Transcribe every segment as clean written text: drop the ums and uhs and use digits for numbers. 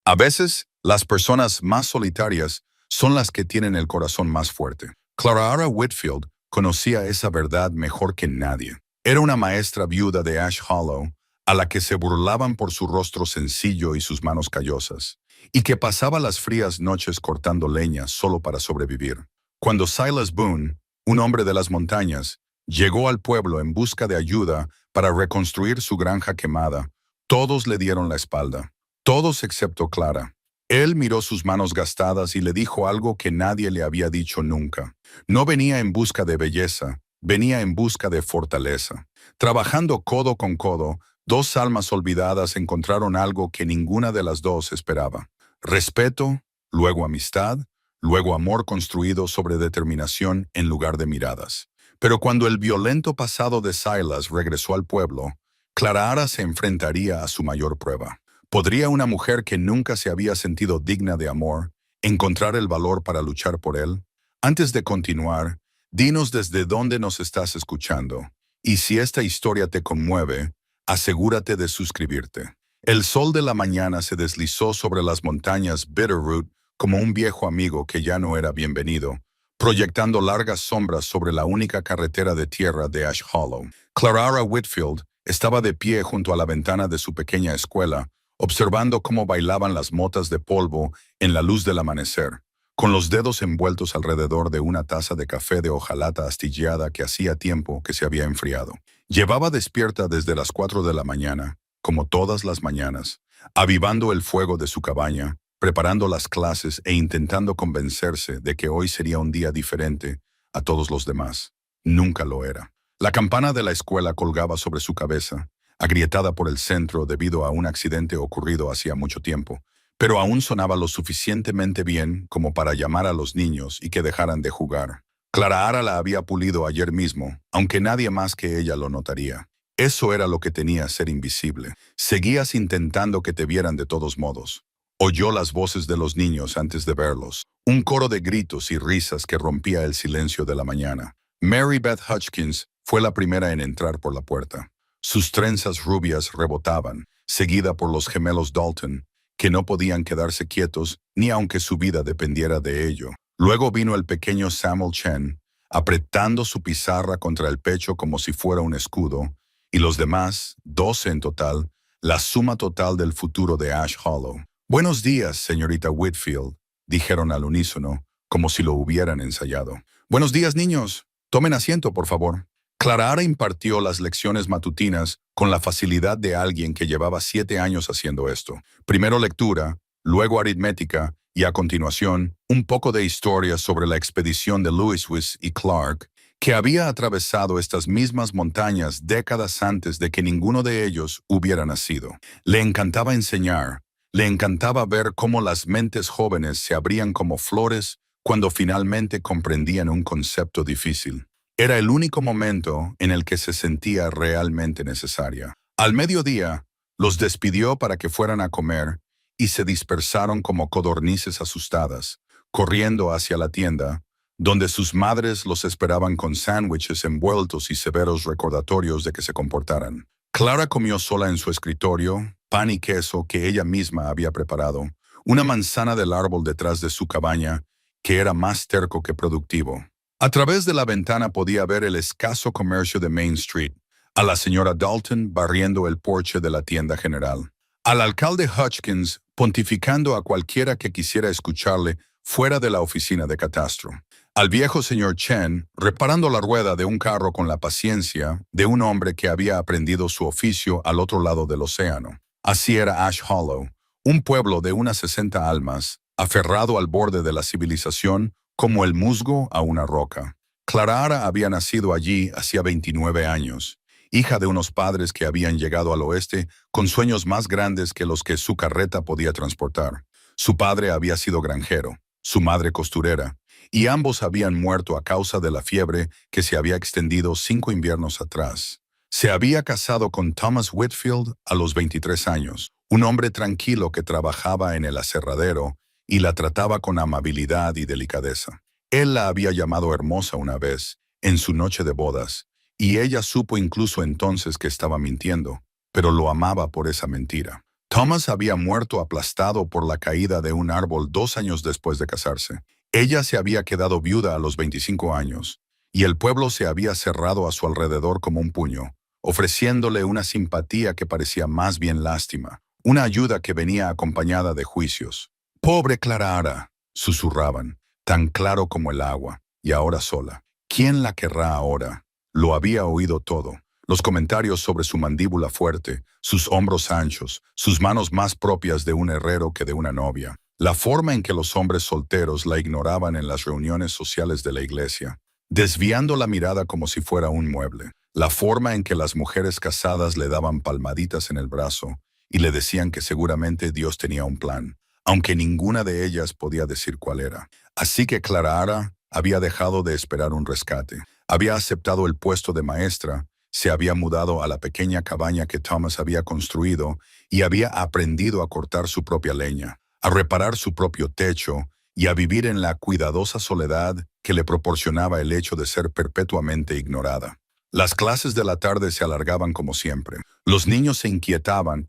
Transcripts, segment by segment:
A veces, las personas más solitarias son las que tienen el corazón más fuerte. Clara Whitfield conocía esa verdad mejor que nadie. Era una maestra viuda de Ash Hollow, a la que se burlaban por su rostro sencillo y sus manos callosas, y que pasaba las frías noches cortando leña solo para sobrevivir. Cuando Silas Boone, un hombre de las montañas, llegó al pueblo en busca de ayuda para reconstruir su granja quemada, todos le dieron la espalda. Todos excepto Clara. Él miró sus manos gastadas y le dijo algo que nadie le había dicho nunca. No venía en busca de belleza, venía en busca de fortaleza. Trabajando codo con codo, dos almas olvidadas encontraron algo que ninguna de las dos esperaba. Respeto, luego amistad, luego amor construido sobre determinación en lugar de miradas. Pero cuando el violento pasado de Silas regresó al pueblo, Clara se enfrentaría a su mayor prueba. ¿Podría una mujer que nunca se había sentido digna de amor encontrar el valor para luchar por él? Antes de continuar, dinos desde dónde nos estás escuchando. Y si esta historia te conmueve, asegúrate de suscribirte. El sol de la mañana se deslizó sobre las montañas Bitterroot como un viejo amigo que ya no era bienvenido, proyectando largas sombras sobre la única carretera de tierra de Ash Hollow. Clara Whitfield estaba de pie junto a la ventana de su pequeña escuela, observando cómo bailaban las motas de polvo en la luz del amanecer, con los dedos envueltos alrededor de una taza de café de hojalata astillada que hacía tiempo que se había enfriado. Llevaba despierta desde las 4 de la mañana, como todas las mañanas, avivando el fuego de su cabaña, preparando las clases e intentando convencerse de que hoy sería un día diferente a todos los demás. Nunca lo era. La campana de la escuela colgaba sobre su cabeza, agrietada por el centro debido a un accidente ocurrido hacía mucho tiempo, pero aún sonaba lo suficientemente bien como para llamar a los niños y que dejaran de jugar. Clara la había pulido ayer mismo, aunque nadie más que ella lo notaría. Eso era lo que tenía ser invisible. Seguías intentando que te vieran de todos modos. Oyó las voces de los niños antes de verlos, un coro de gritos y risas que rompía el silencio de la mañana. Mary Beth Hutchins fue la primera en entrar por la puerta. Sus trenzas rubias rebotaban, seguida por los gemelos Dalton, que no podían quedarse quietos ni aunque su vida dependiera de ello. Luego vino el pequeño Samuel Chen, apretando su pizarra contra el pecho como si fuera un escudo, y los demás, 12 en total, la suma total del futuro de Ash Hollow. «Buenos días, señorita Whitfield», dijeron al unísono, como si lo hubieran ensayado. «Buenos días, niños. Tomen asiento, por favor». Clara impartió las lecciones matutinas con la facilidad de alguien que llevaba 7 años haciendo esto. Primero lectura, luego aritmética y a continuación un poco de historia sobre la expedición de Lewis y Clark, que había atravesado estas mismas montañas décadas antes de que ninguno de ellos hubiera nacido. Le encantaba enseñar, le encantaba ver cómo las mentes jóvenes se abrían como flores cuando finalmente comprendían un concepto difícil. Era el único momento en el que se sentía realmente necesaria. Al mediodía, los despidió para que fueran a comer y se dispersaron como codornices asustadas, corriendo hacia la tienda, donde sus madres los esperaban con sándwiches envueltos y severos recordatorios de que se comportaran. Clara comió sola en su escritorio, pan y queso que ella misma había preparado, una manzana del árbol detrás de su cabaña, que era más terco que productivo. A través de la ventana podía ver el escaso comercio de Main Street, a la señora Dalton barriendo el porche de la tienda general, al alcalde Hutchins pontificando a cualquiera que quisiera escucharle fuera de la oficina de catastro, al viejo señor Chen reparando la rueda de un carro con la paciencia de un hombre que había aprendido su oficio al otro lado del océano. Así era Ash Hollow, un pueblo de unas 60 almas, aferrado al borde de la civilización como el musgo a una roca. Clara había nacido allí hacía 29 años, hija de unos padres que habían llegado al oeste con sueños más grandes que los que su carreta podía transportar. Su padre había sido granjero, su madre costurera, y ambos habían muerto a causa de la fiebre que se había extendido 5 inviernos atrás. Se había casado con Thomas Whitfield a los 23 años, un hombre tranquilo que trabajaba en el aserradero y la trataba con amabilidad y delicadeza. Él la había llamado hermosa una vez, en su noche de bodas, y ella supo incluso entonces que estaba mintiendo, pero lo amaba por esa mentira. Thomas había muerto aplastado por la caída de un árbol 2 años después de casarse. Ella se había quedado viuda a los 25 años, y el pueblo se había cerrado a su alrededor como un puño, ofreciéndole una simpatía que parecía más bien lástima, una ayuda que venía acompañada de juicios. «Pobre Clara», susurraban, «tan claro como el agua, y ahora sola. ¿Quién la querrá ahora?» Lo había oído todo. Los comentarios sobre su mandíbula fuerte, sus hombros anchos, sus manos más propias de un herrero que de una novia. La forma en que los hombres solteros la ignoraban en las reuniones sociales de la iglesia, desviando la mirada como si fuera un mueble. La forma en que las mujeres casadas le daban palmaditas en el brazo y le decían que seguramente Dios tenía un plan, aunque ninguna de ellas podía decir cuál era. Así que Clara había dejado de esperar un rescate. Había aceptado el puesto de maestra, se había mudado a la pequeña cabaña que Thomas había construido y había aprendido a cortar su propia leña, a reparar su propio techo y a vivir en la cuidadosa soledad que le proporcionaba el hecho de ser perpetuamente ignorada. Las clases de la tarde se alargaban como siempre. Los niños se inquietaban,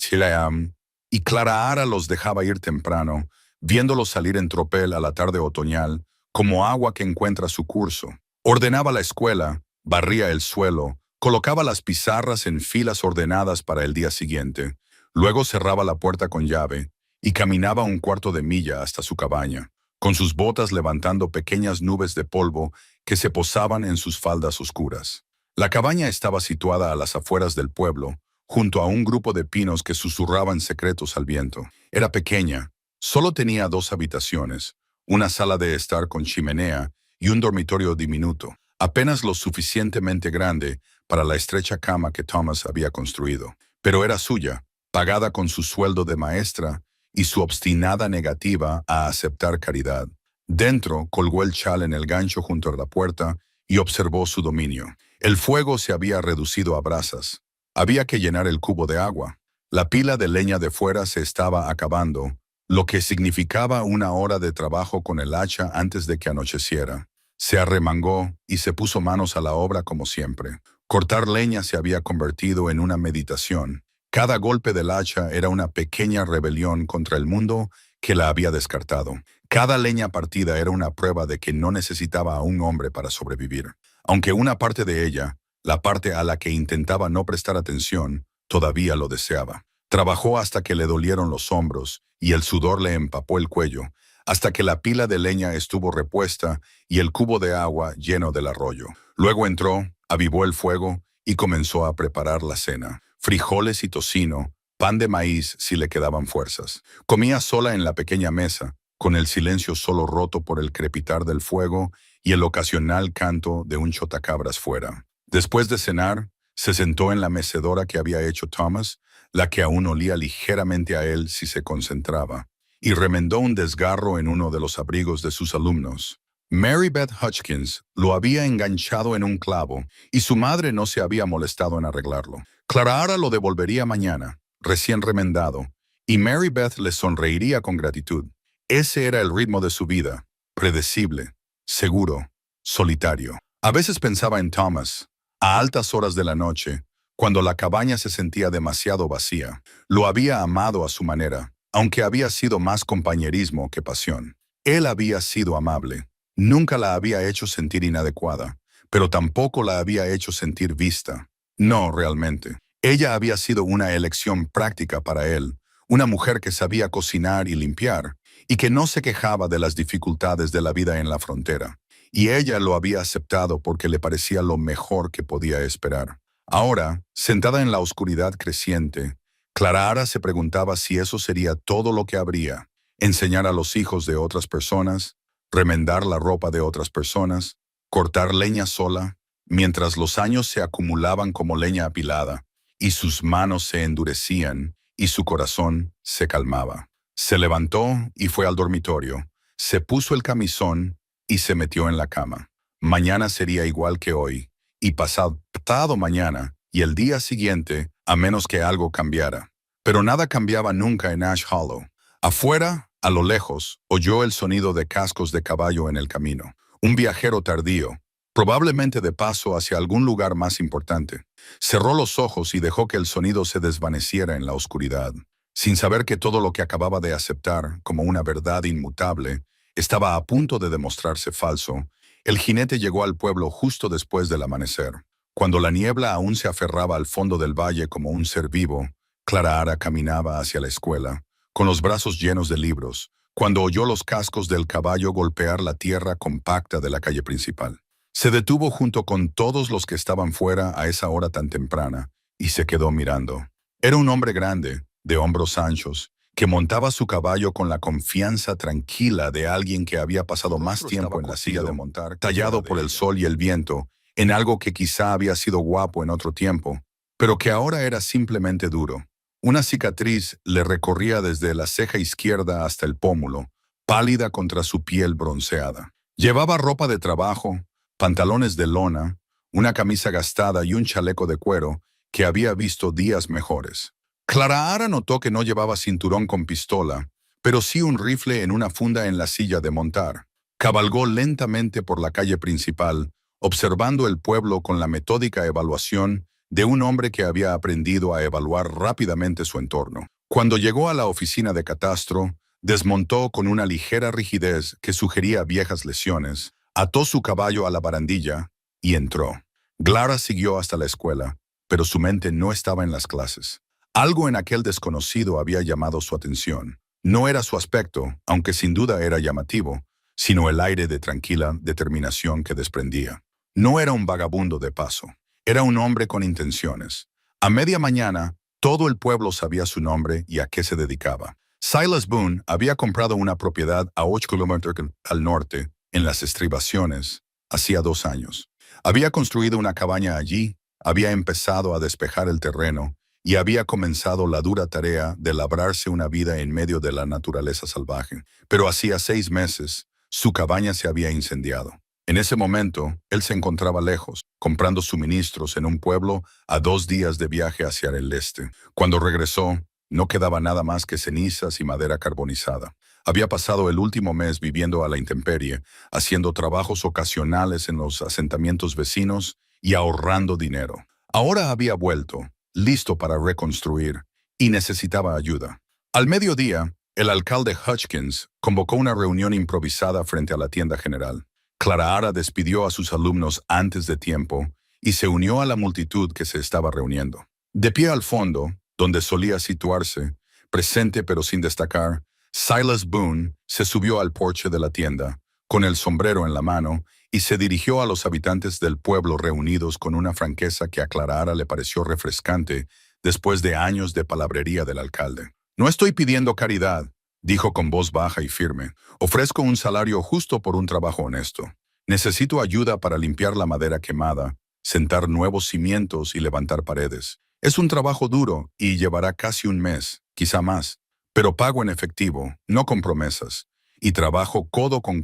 y Clara los dejaba ir temprano, viéndolos salir en tropel a la tarde otoñal, como agua que encuentra su curso. Ordenaba la escuela, barría el suelo, colocaba las pizarras en filas ordenadas para el día siguiente. Luego cerraba la puerta con llave y caminaba 1/4 de milla hasta su cabaña, con sus botas levantando pequeñas nubes de polvo que se posaban en sus faldas oscuras. La cabaña estaba situada a las afueras del pueblo, junto a un grupo de pinos que susurraban secretos al viento. Era pequeña, solo tenía 2 habitaciones, una sala de estar con chimenea y un dormitorio diminuto, apenas lo suficientemente grande para la estrecha cama que Thomas había construido. Pero era suya, pagada con su sueldo de maestra y su obstinada negativa a aceptar caridad. Dentro colgó el chal en el gancho junto a la puerta y observó su dominio. El fuego se había reducido a brasas. Había que llenar el cubo de agua. La pila de leña de fuera se estaba acabando, lo que significaba 1 hora de trabajo con el hacha antes de que anocheciera. Se arremangó y se puso manos a la obra como siempre. Cortar leña se había convertido en una meditación. Cada golpe del hacha era una pequeña rebelión contra el mundo que la había descartado. Cada leña partida era una prueba de que no necesitaba a un hombre para sobrevivir. Aunque una parte de ella, la parte a la que intentaba no prestar atención, todavía lo deseaba. Trabajó hasta que le dolieron los hombros y el sudor le empapó el cuello, hasta que la pila de leña estuvo repuesta y el cubo de agua lleno del arroyo. Luego entró, avivó el fuego y comenzó a preparar la cena. Frijoles y tocino, pan de maíz si le quedaban fuerzas. Comía sola en la pequeña mesa, con el silencio solo roto por el crepitar del fuego y el ocasional canto de un chotacabras fuera. Después de cenar, se sentó en la mecedora que había hecho Thomas, la que aún olía ligeramente a él si se concentraba, y remendó un desgarro en uno de los abrigos de sus alumnos. Mary Beth Hutchins lo había enganchado en un clavo y su madre no se había molestado en arreglarlo. Clara lo devolvería mañana, recién remendado, y Mary Beth le sonreiría con gratitud. Ese era el ritmo de su vida, predecible, seguro, solitario. A veces pensaba en Thomas, a altas horas de la noche, cuando la cabaña se sentía demasiado vacía. Lo había amado a su manera, aunque había sido más compañerismo que pasión. Él había sido amable. Nunca la había hecho sentir inadecuada, pero tampoco la había hecho sentir vista. No, realmente. Ella había sido una elección práctica para él, una mujer que sabía cocinar y limpiar, y que no se quejaba de las dificultades de la vida en la frontera. Y ella lo había aceptado porque le parecía lo mejor que podía esperar. Ahora, sentada en la oscuridad creciente, Clara se preguntaba si eso sería todo lo que habría: enseñar a los hijos de otras personas, remendar la ropa de otras personas, cortar leña sola, mientras los años se acumulaban como leña apilada, y sus manos se endurecían y su corazón se calmaba. Se levantó y fue al dormitorio, se puso el camisón y se metió en la cama. Mañana sería igual que hoy, y pasado mañana, y el día siguiente, a menos que algo cambiara. Pero nada cambiaba nunca en Ash Hollow. Afuera, a lo lejos, oyó el sonido de cascos de caballo en el camino. Un viajero tardío, probablemente de paso hacia algún lugar más importante. Cerró los ojos y dejó que el sonido se desvaneciera en la oscuridad. sin saber que todo lo que acababa de aceptar como una verdad inmutable estaba a punto de demostrarse falso. El jinete llegó al pueblo justo después del amanecer. Cuando la niebla aún se aferraba al fondo del valle como un ser vivo, Clara Ara caminaba hacia la escuela, con los brazos llenos de libros, cuando oyó los cascos del caballo golpear la tierra compacta de la calle principal. Se detuvo junto con todos los que estaban fuera a esa hora tan temprana y se quedó mirando. Era un hombre grande, de hombros anchos, que montaba su caballo con la confianza tranquila de alguien que había pasado más tiempo en la silla de montar, tallado por el sol y el viento, en algo que quizá había sido guapo en otro tiempo, pero que ahora era simplemente duro. Una cicatriz le recorría desde la ceja izquierda hasta el pómulo, pálida contra su piel bronceada. Llevaba ropa de trabajo, pantalones de lona, una camisa gastada y un chaleco de cuero que había visto días mejores. Clara Ara notó que no llevaba cinturón con pistola, pero sí un rifle en una funda en la silla de montar. Cabalgó lentamente por la calle principal, observando el pueblo con la metódica evaluación de un hombre que había aprendido a evaluar rápidamente su entorno. Cuando llegó a la oficina de catastro, desmontó con una ligera rigidez que sugería viejas lesiones, ató su caballo a la barandilla y entró. Clara siguió hasta la escuela, pero su mente no estaba en las clases. Algo en aquel desconocido había llamado su atención. No era su aspecto, aunque sin duda era llamativo, sino el aire de tranquila determinación que desprendía. No era un vagabundo de paso. Era un hombre con intenciones. A media mañana, todo el pueblo sabía su nombre y a qué se dedicaba. Silas Boone había comprado una propiedad a 8 kilómetros al norte, en las estribaciones, hacía 2 años. Había construido una cabaña allí, había empezado a despejar el terreno y había comenzado la dura tarea de labrarse una vida en medio de la naturaleza salvaje. Pero hacía 6 meses, su cabaña se había incendiado. En ese momento, él se encontraba lejos, comprando suministros en un pueblo a 2 días de viaje hacia el este. Cuando regresó, no quedaba nada más que cenizas y madera carbonizada. Había pasado el último mes viviendo a la intemperie, haciendo trabajos ocasionales en los asentamientos vecinos y ahorrando dinero. Ahora había vuelto, listo para reconstruir, y necesitaba ayuda. Al mediodía, el alcalde Hutchins convocó una reunión improvisada frente a la tienda general. Clara Ara despidió a sus alumnos antes de tiempo y se unió a la multitud que se estaba reuniendo. De pie al fondo, donde solía situarse, presente pero sin destacar, Silas Boone se subió al porche de la tienda, con el sombrero en la mano, y se dirigió a los habitantes del pueblo reunidos con una franqueza que a Clara Ara le pareció refrescante después de años de palabrería del alcalde. «No estoy pidiendo caridad», dijo con voz baja y firme. «Ofrezco un salario justo por un trabajo honesto. Necesito ayuda para limpiar la madera quemada, sentar nuevos cimientos y levantar paredes. Es un trabajo duro y llevará casi un mes, quizá más, pero pago en efectivo, no con promesas, y trabajo codo con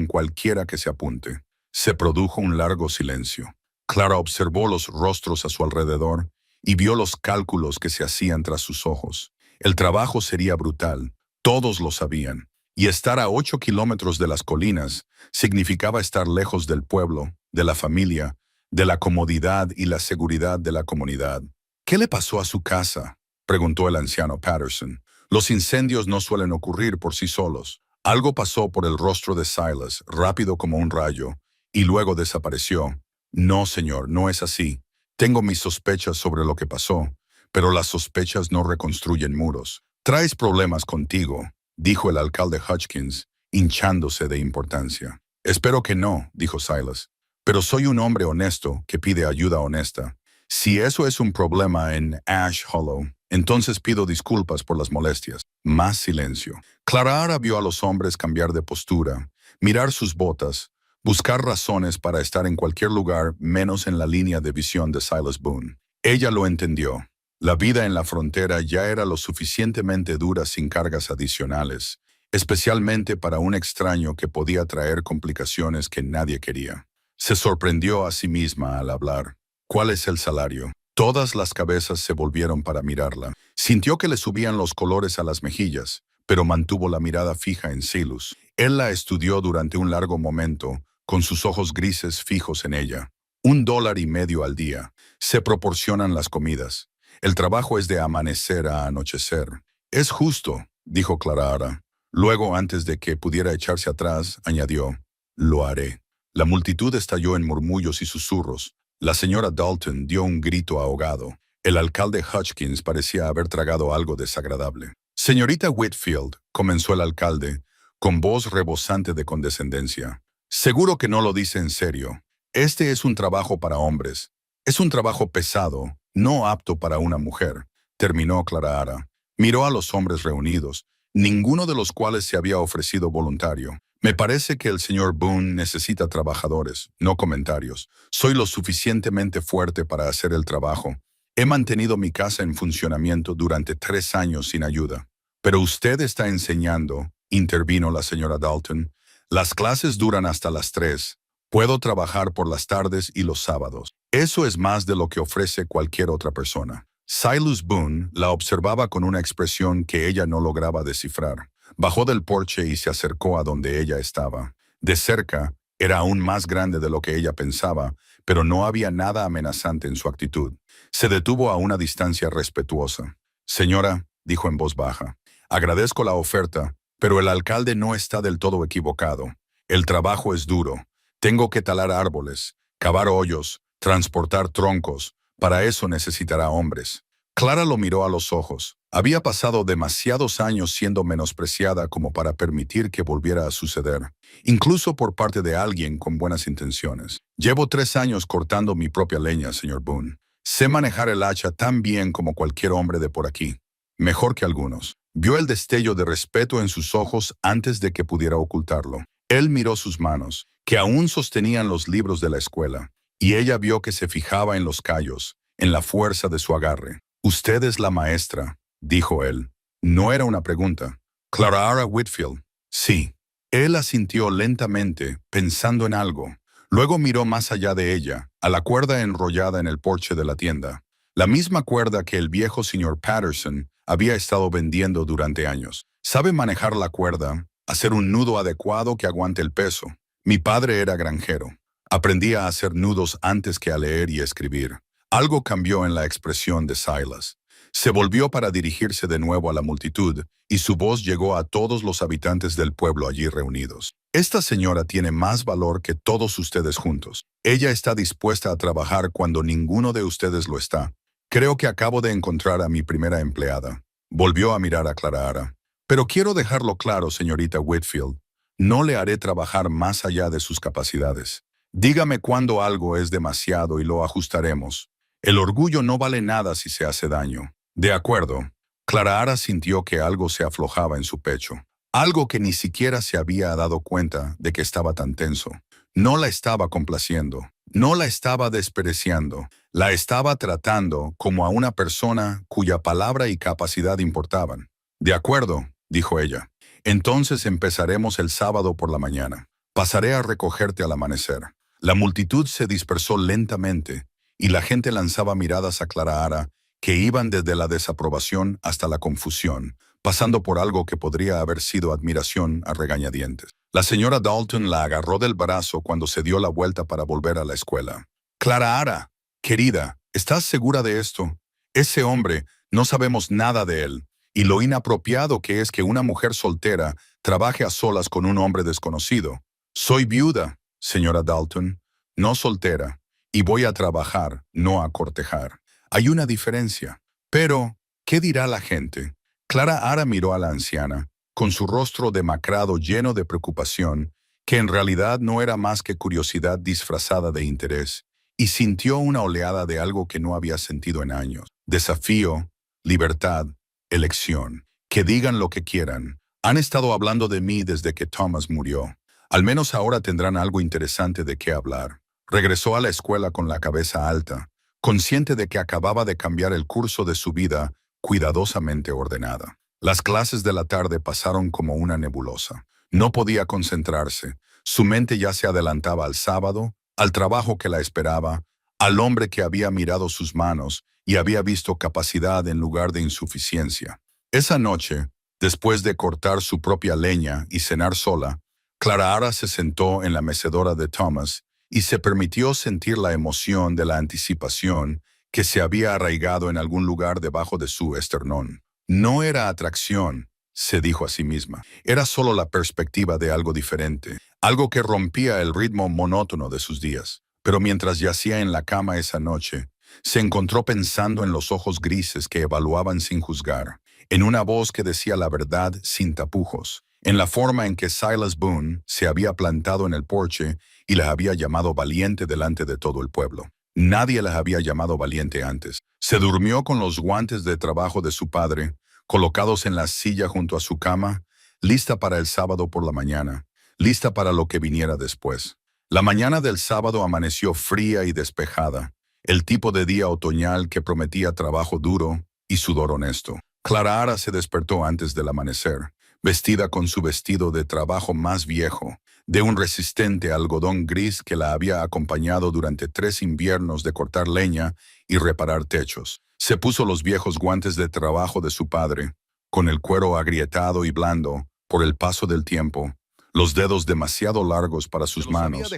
cualquiera que se apunte». Se produjo un largo silencio. Clara observó los rostros a su alrededor y vio los cálculos que se hacían tras sus ojos. El trabajo sería brutal, todos lo sabían, y estar a 8 kilómetros de las colinas significaba estar lejos del pueblo, de la familia, de la comodidad y la seguridad de la comunidad. «¿Qué le pasó a su casa?», preguntó el anciano Patterson. «Los incendios no suelen ocurrir por sí solos». Algo pasó por el rostro de Silas, rápido como un rayo, y luego desapareció. «No, señor, no es así. Tengo mis sospechas sobre lo que pasó, pero las sospechas no reconstruyen muros». «Traes problemas contigo», dijo el alcalde Hutchins, hinchándose de importancia. «Espero que no», dijo Silas, «pero soy un hombre honesto que pide ayuda honesta. Si eso es un problema en Ash Hollow, entonces pido disculpas por las molestias». Más silencio. Clara Ara vio a los hombres cambiar de postura, mirar sus botas, buscar razones para estar en cualquier lugar menos en la línea de visión de Silas Boone. Ella lo entendió. La vida en la frontera ya era lo suficientemente dura sin cargas adicionales, especialmente para un extraño que podía traer complicaciones que nadie quería. Se sorprendió a sí misma al hablar. «¿Cuál es el salario?». Todas las cabezas se volvieron para mirarla. Sintió que le subían los colores a las mejillas, pero mantuvo la mirada fija en Silas. Él la estudió durante un largo momento, con sus ojos grises fijos en ella. $1.50 al día. Se proporcionan las comidas. El trabajo es de amanecer a anochecer. Es justo, dijo Clara Ara. Luego, antes de que pudiera echarse atrás, añadió, lo haré. La multitud estalló en murmullos y susurros. La señora Dalton dio un grito ahogado. El alcalde Hutchins parecía haber tragado algo desagradable. Señorita Whitfield, comenzó el alcalde, con voz rebosante de condescendencia. Seguro que no lo dice en serio. Este es un trabajo para hombres. Es un trabajo pesado, no apto para una mujer, terminó Clara Ara. Miró a los hombres reunidos, ninguno de los cuales se había ofrecido voluntario. Me parece que el señor Boone necesita trabajadores, no comentarios. Soy lo suficientemente fuerte para hacer el trabajo. He mantenido mi casa en funcionamiento durante 3 años sin ayuda. Pero usted está enseñando, intervino la señora Dalton. Las clases duran hasta las 3. Puedo trabajar por las tardes y los sábados. Eso es más de lo que ofrece cualquier otra persona. Silas Boone la observaba con una expresión que ella no lograba descifrar. Bajó del porche y se acercó a donde ella estaba. De cerca, era aún más grande de lo que ella pensaba, pero no había nada amenazante en su actitud. Se detuvo a una distancia respetuosa. Señora, dijo en voz baja, agradezco la oferta, pero el alcalde no está del todo equivocado. El trabajo es duro. Tengo que talar árboles, cavar hoyos, transportar troncos. Para eso necesitará hombres. Clara lo miró a los ojos. Había pasado demasiados años siendo menospreciada como para permitir que volviera a suceder, incluso por parte de alguien con buenas intenciones. Llevo 3 años cortando mi propia leña, señor Boone. Sé manejar el hacha tan bien como cualquier hombre de por aquí. Mejor que algunos. Vio el destello de respeto en sus ojos antes de que pudiera ocultarlo. Él miró sus manos, que aún sostenían los libros de la escuela, y ella vio que se fijaba en los callos, en la fuerza de su agarre. Usted es la maestra, dijo él. No era una pregunta. Clara Ara Whitfield. Sí. Él asintió lentamente, pensando en algo. Luego miró más allá de ella, a la cuerda enrollada en el porche de la tienda. La misma cuerda que el viejo señor Patterson había estado vendiendo durante años. Sabe manejar la cuerda, hacer un nudo adecuado que aguante el peso. Mi padre era granjero. Aprendí a hacer nudos antes que a leer y escribir. Algo cambió en la expresión de Silas. Se volvió para dirigirse de nuevo a la multitud, y su voz llegó a todos los habitantes del pueblo allí reunidos. Esta señora tiene más valor que todos ustedes juntos. Ella está dispuesta a trabajar cuando ninguno de ustedes lo está. Creo que acabo de encontrar a mi primera empleada. Volvió a mirar a Clara Ara. Pero quiero dejarlo claro, señorita Whitfield. No le haré trabajar más allá de sus capacidades. Dígame cuándo algo es demasiado y lo ajustaremos. El orgullo no vale nada si se hace daño. De acuerdo. Clara Ara sintió que algo se aflojaba en su pecho. Algo que ni siquiera se había dado cuenta de que estaba tan tenso. No la estaba complaciendo. No la estaba despreciando. La estaba tratando como a una persona cuya palabra y capacidad importaban. De acuerdo, dijo ella. Entonces empezaremos el sábado por la mañana. Pasaré a recogerte al amanecer. La multitud se dispersó lentamente, y la gente lanzaba miradas a Clara Ara que iban desde la desaprobación hasta la confusión, pasando por algo que podría haber sido admiración a regañadientes. La señora Dalton la agarró del brazo cuando se dio la vuelta para volver a la escuela. Clara Ara, querida, ¿estás segura de esto? Ese hombre, no sabemos nada de él, y lo inapropiado que es que una mujer soltera trabaje a solas con un hombre desconocido. Soy viuda, señora Dalton, no soltera, y voy a trabajar, no a cortejar. Hay una diferencia. Pero, ¿qué dirá la gente? Clara Ara miró a la anciana, con su rostro demacrado lleno de preocupación, que en realidad no era más que curiosidad disfrazada de interés, y sintió una oleada de algo que no había sentido en años. Desafío, libertad, elección. Que digan lo que quieran. Han estado hablando de mí desde que Thomas murió. Al menos ahora tendrán algo interesante de qué hablar. Regresó a la escuela con la cabeza alta, consciente de que acababa de cambiar el curso de su vida cuidadosamente ordenada. Las clases de la tarde pasaron como una nebulosa. No podía concentrarse. Su mente ya se adelantaba al sábado, al trabajo que la esperaba, al hombre que había mirado sus manos y había visto capacidad en lugar de insuficiencia. Esa noche, después de cortar su propia leña y cenar sola, Clara Ara se sentó en la mecedora de Thomas y se permitió sentir la emoción de la anticipación que se había arraigado en algún lugar debajo de su esternón. No era atracción, se dijo a sí misma. Era solo la perspectiva de algo diferente, algo que rompía el ritmo monótono de sus días. Pero mientras yacía en la cama esa noche, se encontró pensando en los ojos grises que evaluaban sin juzgar, en una voz que decía la verdad sin tapujos, en la forma en que Silas Boone se había plantado en el porche y la había llamado valiente delante de todo el pueblo. Nadie la había llamado valiente antes. Se durmió con los guantes de trabajo de su padre, colocados en la silla junto a su cama, lista para el sábado por la mañana, lista para lo que viniera después. La mañana del sábado amaneció fría y despejada, el tipo de día otoñal que prometía trabajo duro y sudor honesto. Clara Ara se despertó antes del amanecer, vestida con su vestido de trabajo más viejo, de un resistente algodón gris que la había acompañado durante 3 inviernos de cortar leña y reparar techos. Se puso los viejos guantes de trabajo de su padre, con el cuero agrietado y blando por el paso del tiempo, los dedos demasiado largos para sus manos,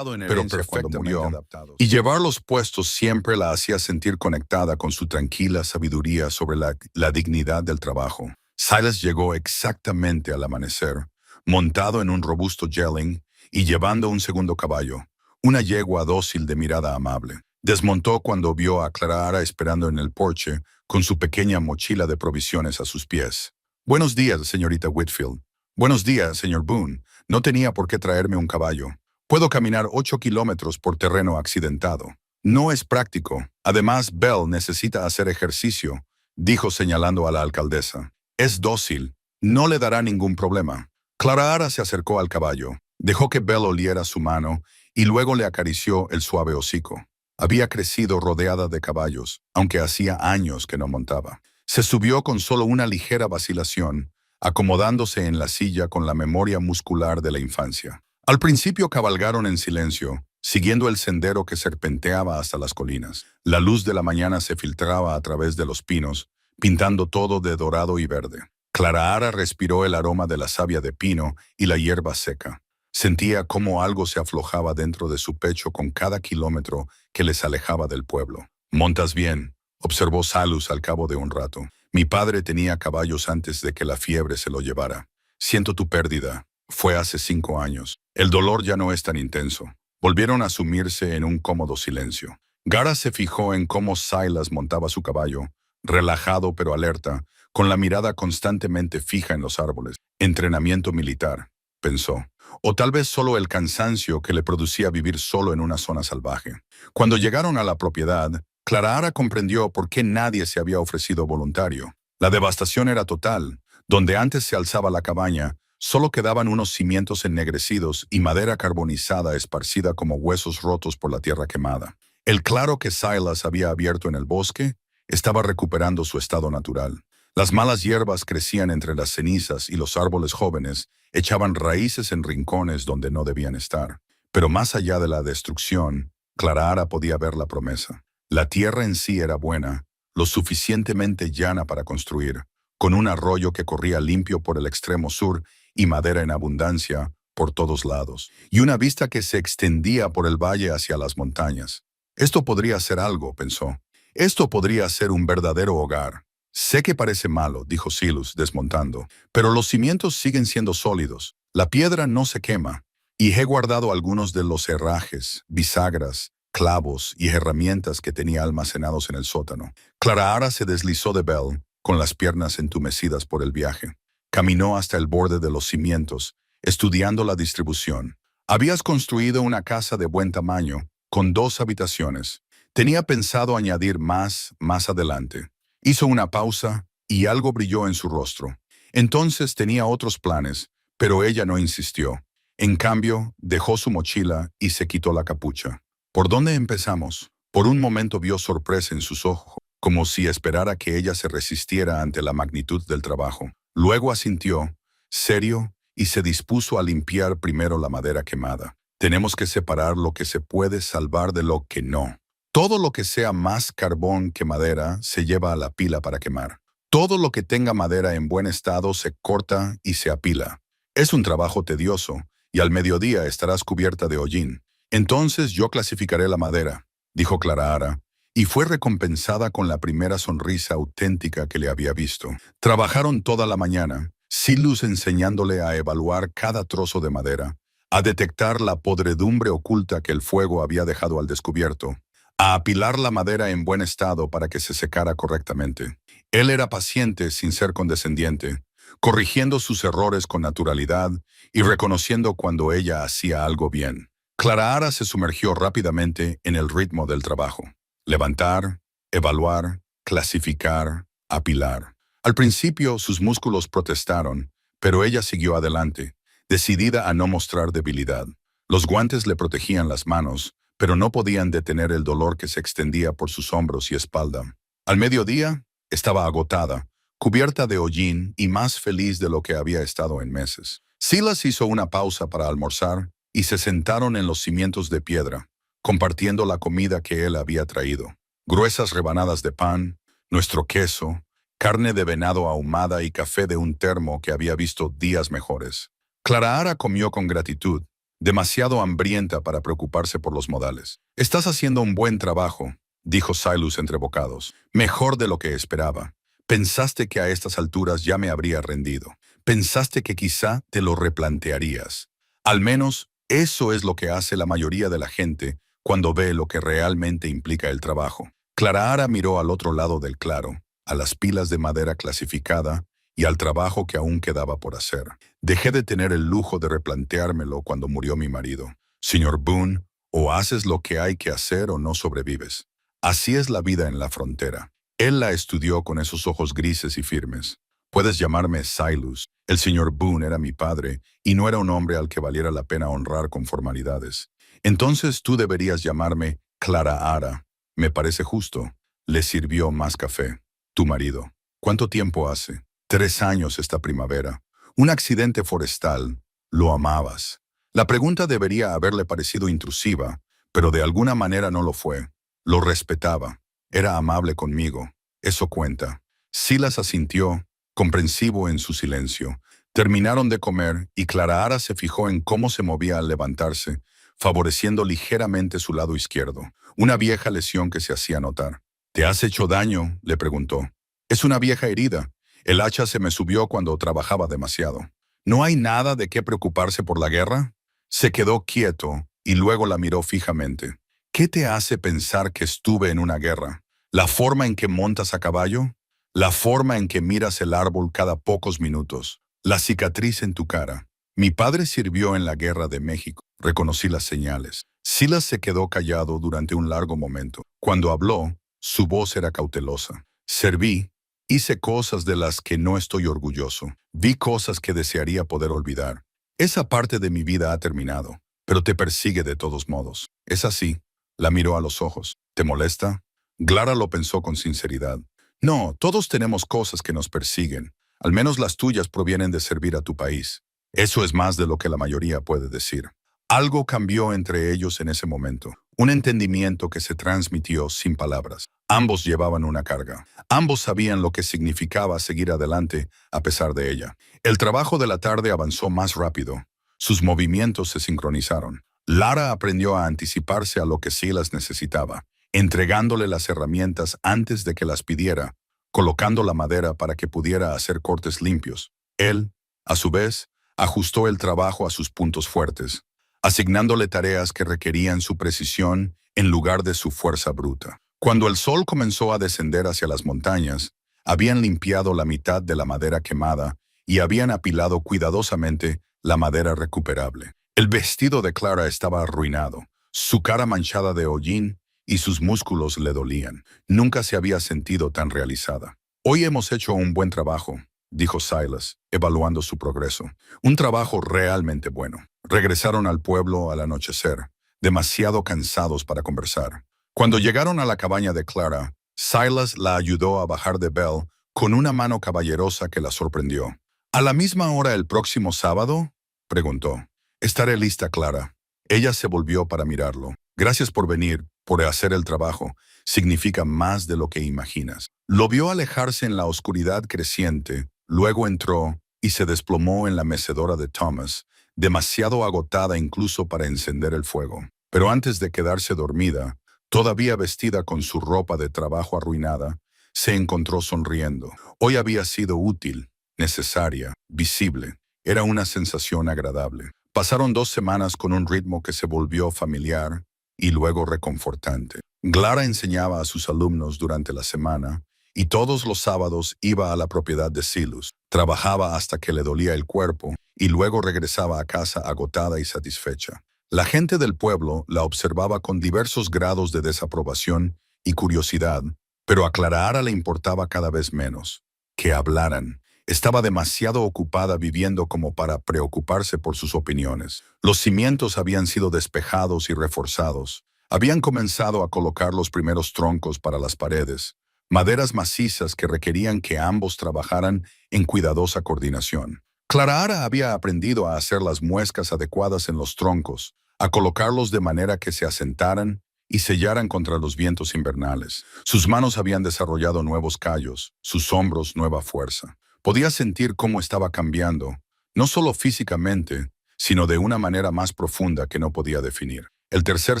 pero perfectamente adaptados. Y llevarlos puestos siempre la hacía sentir conectada con su tranquila sabiduría sobre la dignidad del trabajo. Silas llegó exactamente al amanecer, montado en un robusto yearling y llevando un segundo caballo, una yegua dócil de mirada amable. Desmontó cuando vio a Clara Ara esperando en el porche con su pequeña mochila de provisiones a sus pies. «Buenos días, señorita Whitfield». «Buenos días, señor Boone. No tenía por qué traerme un caballo. Puedo caminar 8 kilómetros por terreno accidentado. No es práctico. Además, Belle necesita hacer ejercicio», dijo señalando a la alcaldesa. «Es dócil. No le dará ningún problema». Clara Ara se acercó al caballo, dejó que Belle oliera su mano y luego le acarició el suave hocico. Había crecido rodeada de caballos, aunque hacía años que no montaba. Se subió con solo una ligera vacilación, acomodándose en la silla con la memoria muscular de la infancia. Al principio cabalgaron en silencio, siguiendo el sendero que serpenteaba hasta las colinas. La luz de la mañana se filtraba a través de los pinos, pintando todo de dorado y verde. Clara Ara respiró el aroma de la savia de pino y la hierba seca. Sentía cómo algo se aflojaba dentro de su pecho con cada kilómetro que les alejaba del pueblo. «Montas bien», observó Salus al cabo de un rato. «Mi padre tenía caballos antes de que la fiebre se lo llevara. Siento tu pérdida. Fue hace 5 años. El dolor ya no es tan intenso». Volvieron a sumirse en un cómodo silencio. Gara se fijó en cómo Silas montaba su caballo, relajado pero alerta, con la mirada constantemente fija en los árboles. «Entrenamiento militar», pensó. O tal vez solo el cansancio que le producía vivir solo en una zona salvaje. Cuando llegaron a la propiedad, Clara Ara comprendió por qué nadie se había ofrecido voluntario. La devastación era total. Donde antes se alzaba la cabaña, solo quedaban unos cimientos ennegrecidos y madera carbonizada esparcida como huesos rotos por la tierra quemada. El claro que Silas había abierto en el bosque estaba recuperando su estado natural. Las malas hierbas crecían entre las cenizas y los árboles jóvenes echaban raíces en rincones donde no debían estar. Pero más allá de la destrucción, Clara Ara podía ver la promesa. La tierra en sí era buena, lo suficientemente llana para construir, con un arroyo que corría limpio por el extremo sur y madera en abundancia por todos lados, y una vista que se extendía por el valle hacia las montañas. Esto podría ser algo, pensó. Esto podría ser un verdadero hogar. «Sé que parece malo», dijo Silus, desmontando, «pero los cimientos siguen siendo sólidos. La piedra no se quema. Y he guardado algunos de los herrajes, bisagras, clavos y herramientas que tenía almacenados en el sótano». Clara Ara se deslizó de Belle, con las piernas entumecidas por el viaje. Caminó hasta el borde de los cimientos, estudiando la distribución. «Habías construido una casa de buen tamaño, con 2 habitaciones. Tenía pensado añadir más adelante». Hizo una pausa y algo brilló en su rostro. Entonces tenía otros planes, pero ella no insistió. En cambio, dejó su mochila y se quitó la capucha. «¿Por dónde empezamos?» Por un momento vio sorpresa en sus ojos, como si esperara que ella se resistiera ante la magnitud del trabajo. Luego asintió, serio, y se dispuso a limpiar primero la madera quemada. «Tenemos que separar lo que se puede salvar de lo que no. Todo lo que sea más carbón que madera se lleva a la pila para quemar. Todo lo que tenga madera en buen estado se corta y se apila. Es un trabajo tedioso, y al mediodía estarás cubierta de hollín. Entonces yo clasificaré la madera», dijo Clara Ara, y fue recompensada con la primera sonrisa auténtica que le había visto. Trabajaron toda la mañana, Silas enseñándole a evaluar cada trozo de madera, a detectar la podredumbre oculta que el fuego había dejado al descubierto, a apilar la madera en buen estado para que se secara correctamente. Él era paciente sin ser condescendiente, corrigiendo sus errores con naturalidad y reconociendo cuando ella hacía algo bien. Clara se sumergió rápidamente en el ritmo del trabajo. Levantar, evaluar, clasificar, apilar. Al principio sus músculos protestaron, pero ella siguió adelante, decidida a no mostrar debilidad. Los guantes le protegían las manos, pero no podían detener el dolor que se extendía por sus hombros y espalda. Al mediodía, estaba agotada, cubierta de hollín y más feliz de lo que había estado en meses. Silas hizo una pausa para almorzar y se sentaron en los cimientos de piedra, compartiendo la comida que él había traído. Gruesas rebanadas de pan, nuestro queso, carne de venado ahumada y café de un termo que había visto días mejores. Clara comió con gratitud, demasiado hambrienta para preocuparse por los modales. «Estás haciendo un buen trabajo», dijo Silas entre bocados. «Mejor de lo que esperaba. Pensaste que a estas alturas ya me habría rendido. Pensaste que quizá te lo replantearías. Al menos eso es lo que hace la mayoría de la gente cuando ve lo que realmente implica el trabajo». Clara miró al otro lado del claro, a las pilas de madera clasificada y al trabajo que aún quedaba por hacer. «Dejé de tener el lujo de replanteármelo cuando murió mi marido. Señor Boone, o haces lo que hay que hacer o no sobrevives. Así es la vida en la frontera». Él la estudió con esos ojos grises y firmes. «Puedes llamarme Silas. El señor Boone era mi padre y no era un hombre al que valiera la pena honrar con formalidades. Entonces tú deberías llamarme Clara. Me parece justo». Le sirvió más café. «Tu marido. ¿Cuánto tiempo hace?» 3 años esta primavera. Un accidente forestal. Lo amabas. La pregunta debería haberle parecido intrusiva, pero de alguna manera no lo fue. Lo respetaba. Era amable conmigo. Eso cuenta. Silas asintió, comprensivo en su silencio. Terminaron de comer y Clara se fijó en cómo se movía al levantarse, favoreciendo ligeramente su lado izquierdo, una vieja lesión que se hacía notar. «¿Te has hecho daño?», le preguntó. «Es una vieja herida. El hacha se me subió cuando trabajaba demasiado». «¿No hay nada de qué preocuparse por la guerra?». Se quedó quieto y luego la miró fijamente. «¿Qué te hace pensar que estuve en una guerra? ¿La forma en que montas a caballo? ¿La forma en que miras el árbol cada pocos minutos? ¿La cicatriz en tu cara? Mi padre sirvió en la Guerra de México». Reconocí las señales. Silas se quedó callado durante un largo momento. Cuando habló, su voz era cautelosa. «Serví. Hice cosas de las que no estoy orgulloso. Vi cosas que desearía poder olvidar. Esa parte de mi vida ha terminado, pero te persigue de todos modos. ¿Es así?». La miró a los ojos. «¿Te molesta?». Clara lo pensó con sinceridad. «No, todos tenemos cosas que nos persiguen. Al menos las tuyas provienen de servir a tu país. Eso es más de lo que la mayoría puede decir». Algo cambió entre ellos en ese momento. Un entendimiento que se transmitió sin palabras. Ambos llevaban una carga. Ambos sabían lo que significaba seguir adelante a pesar de ella. El trabajo de la tarde avanzó más rápido. Sus movimientos se sincronizaron. Lara aprendió a anticiparse a lo que Silas necesitaba, entregándole las herramientas antes de que las pidiera, colocando la madera para que pudiera hacer cortes limpios. Él, a su vez, ajustó el trabajo a sus puntos fuertes, asignándole tareas que requerían su precisión en lugar de su fuerza bruta. Cuando el sol comenzó a descender hacia las montañas, habían limpiado la mitad de la madera quemada y habían apilado cuidadosamente la madera recuperable. El vestido de Clara estaba arruinado, su cara manchada de hollín y sus músculos le dolían. Nunca se había sentido tan realizada. «Hoy hemos hecho un buen trabajo», dijo Silas, evaluando su progreso. «Un trabajo realmente bueno». Regresaron al pueblo al anochecer, demasiado cansados para conversar. Cuando llegaron a la cabaña de Clara, Silas la ayudó a bajar de Belle con una mano caballerosa que la sorprendió. «¿A la misma hora el próximo sábado?», preguntó. «Estaré lista, Clara». Ella se volvió para mirarlo. «Gracias por venir, por hacer el trabajo. Significa más de lo que imaginas». Lo vio alejarse en la oscuridad creciente, luego entró y se desplomó en la mecedora de Thomas, demasiado agotada incluso para encender el fuego. Pero antes de quedarse dormida, Todavía vestida con su ropa de trabajo arruinada, se encontró sonriendo. Hoy había sido útil, necesaria, visible. Era una sensación agradable. Pasaron 2 semanas con un ritmo que se volvió familiar y luego reconfortante. Clara enseñaba a sus alumnos durante la semana y todos los sábados iba a la propiedad de Silas. Trabajaba hasta que le dolía el cuerpo y luego regresaba a casa agotada y satisfecha. La gente del pueblo la observaba con diversos grados de desaprobación y curiosidad, pero a Clara le importaba cada vez menos. Que hablaran. Estaba demasiado ocupada viviendo como para preocuparse por sus opiniones. Los cimientos habían sido despejados y reforzados. Habían comenzado a colocar los primeros troncos para las paredes, maderas macizas que requerían que ambos trabajaran en cuidadosa coordinación. Clara había aprendido a hacer las muescas adecuadas en los troncos, a colocarlos de manera que se asentaran y sellaran contra los vientos invernales. Sus manos habían desarrollado nuevos callos, sus hombros nueva fuerza. Podía sentir cómo estaba cambiando, no solo físicamente, sino de una manera más profunda que no podía definir. El tercer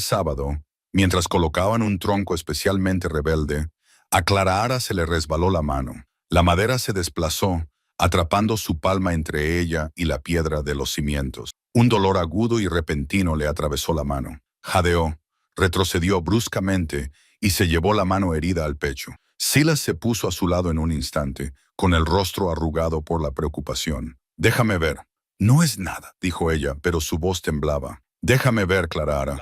sábado, mientras colocaban un tronco especialmente rebelde, a Clara se le resbaló la mano. La madera se desplazó, atrapando su palma entre ella y la piedra de los cimientos. Un dolor agudo y repentino le atravesó la mano. Jadeó, retrocedió bruscamente y se llevó la mano herida al pecho. Silas se puso a su lado en un instante, con el rostro arrugado por la preocupación. «Déjame ver». «No es nada», dijo ella, pero su voz temblaba. «Déjame ver, Clara».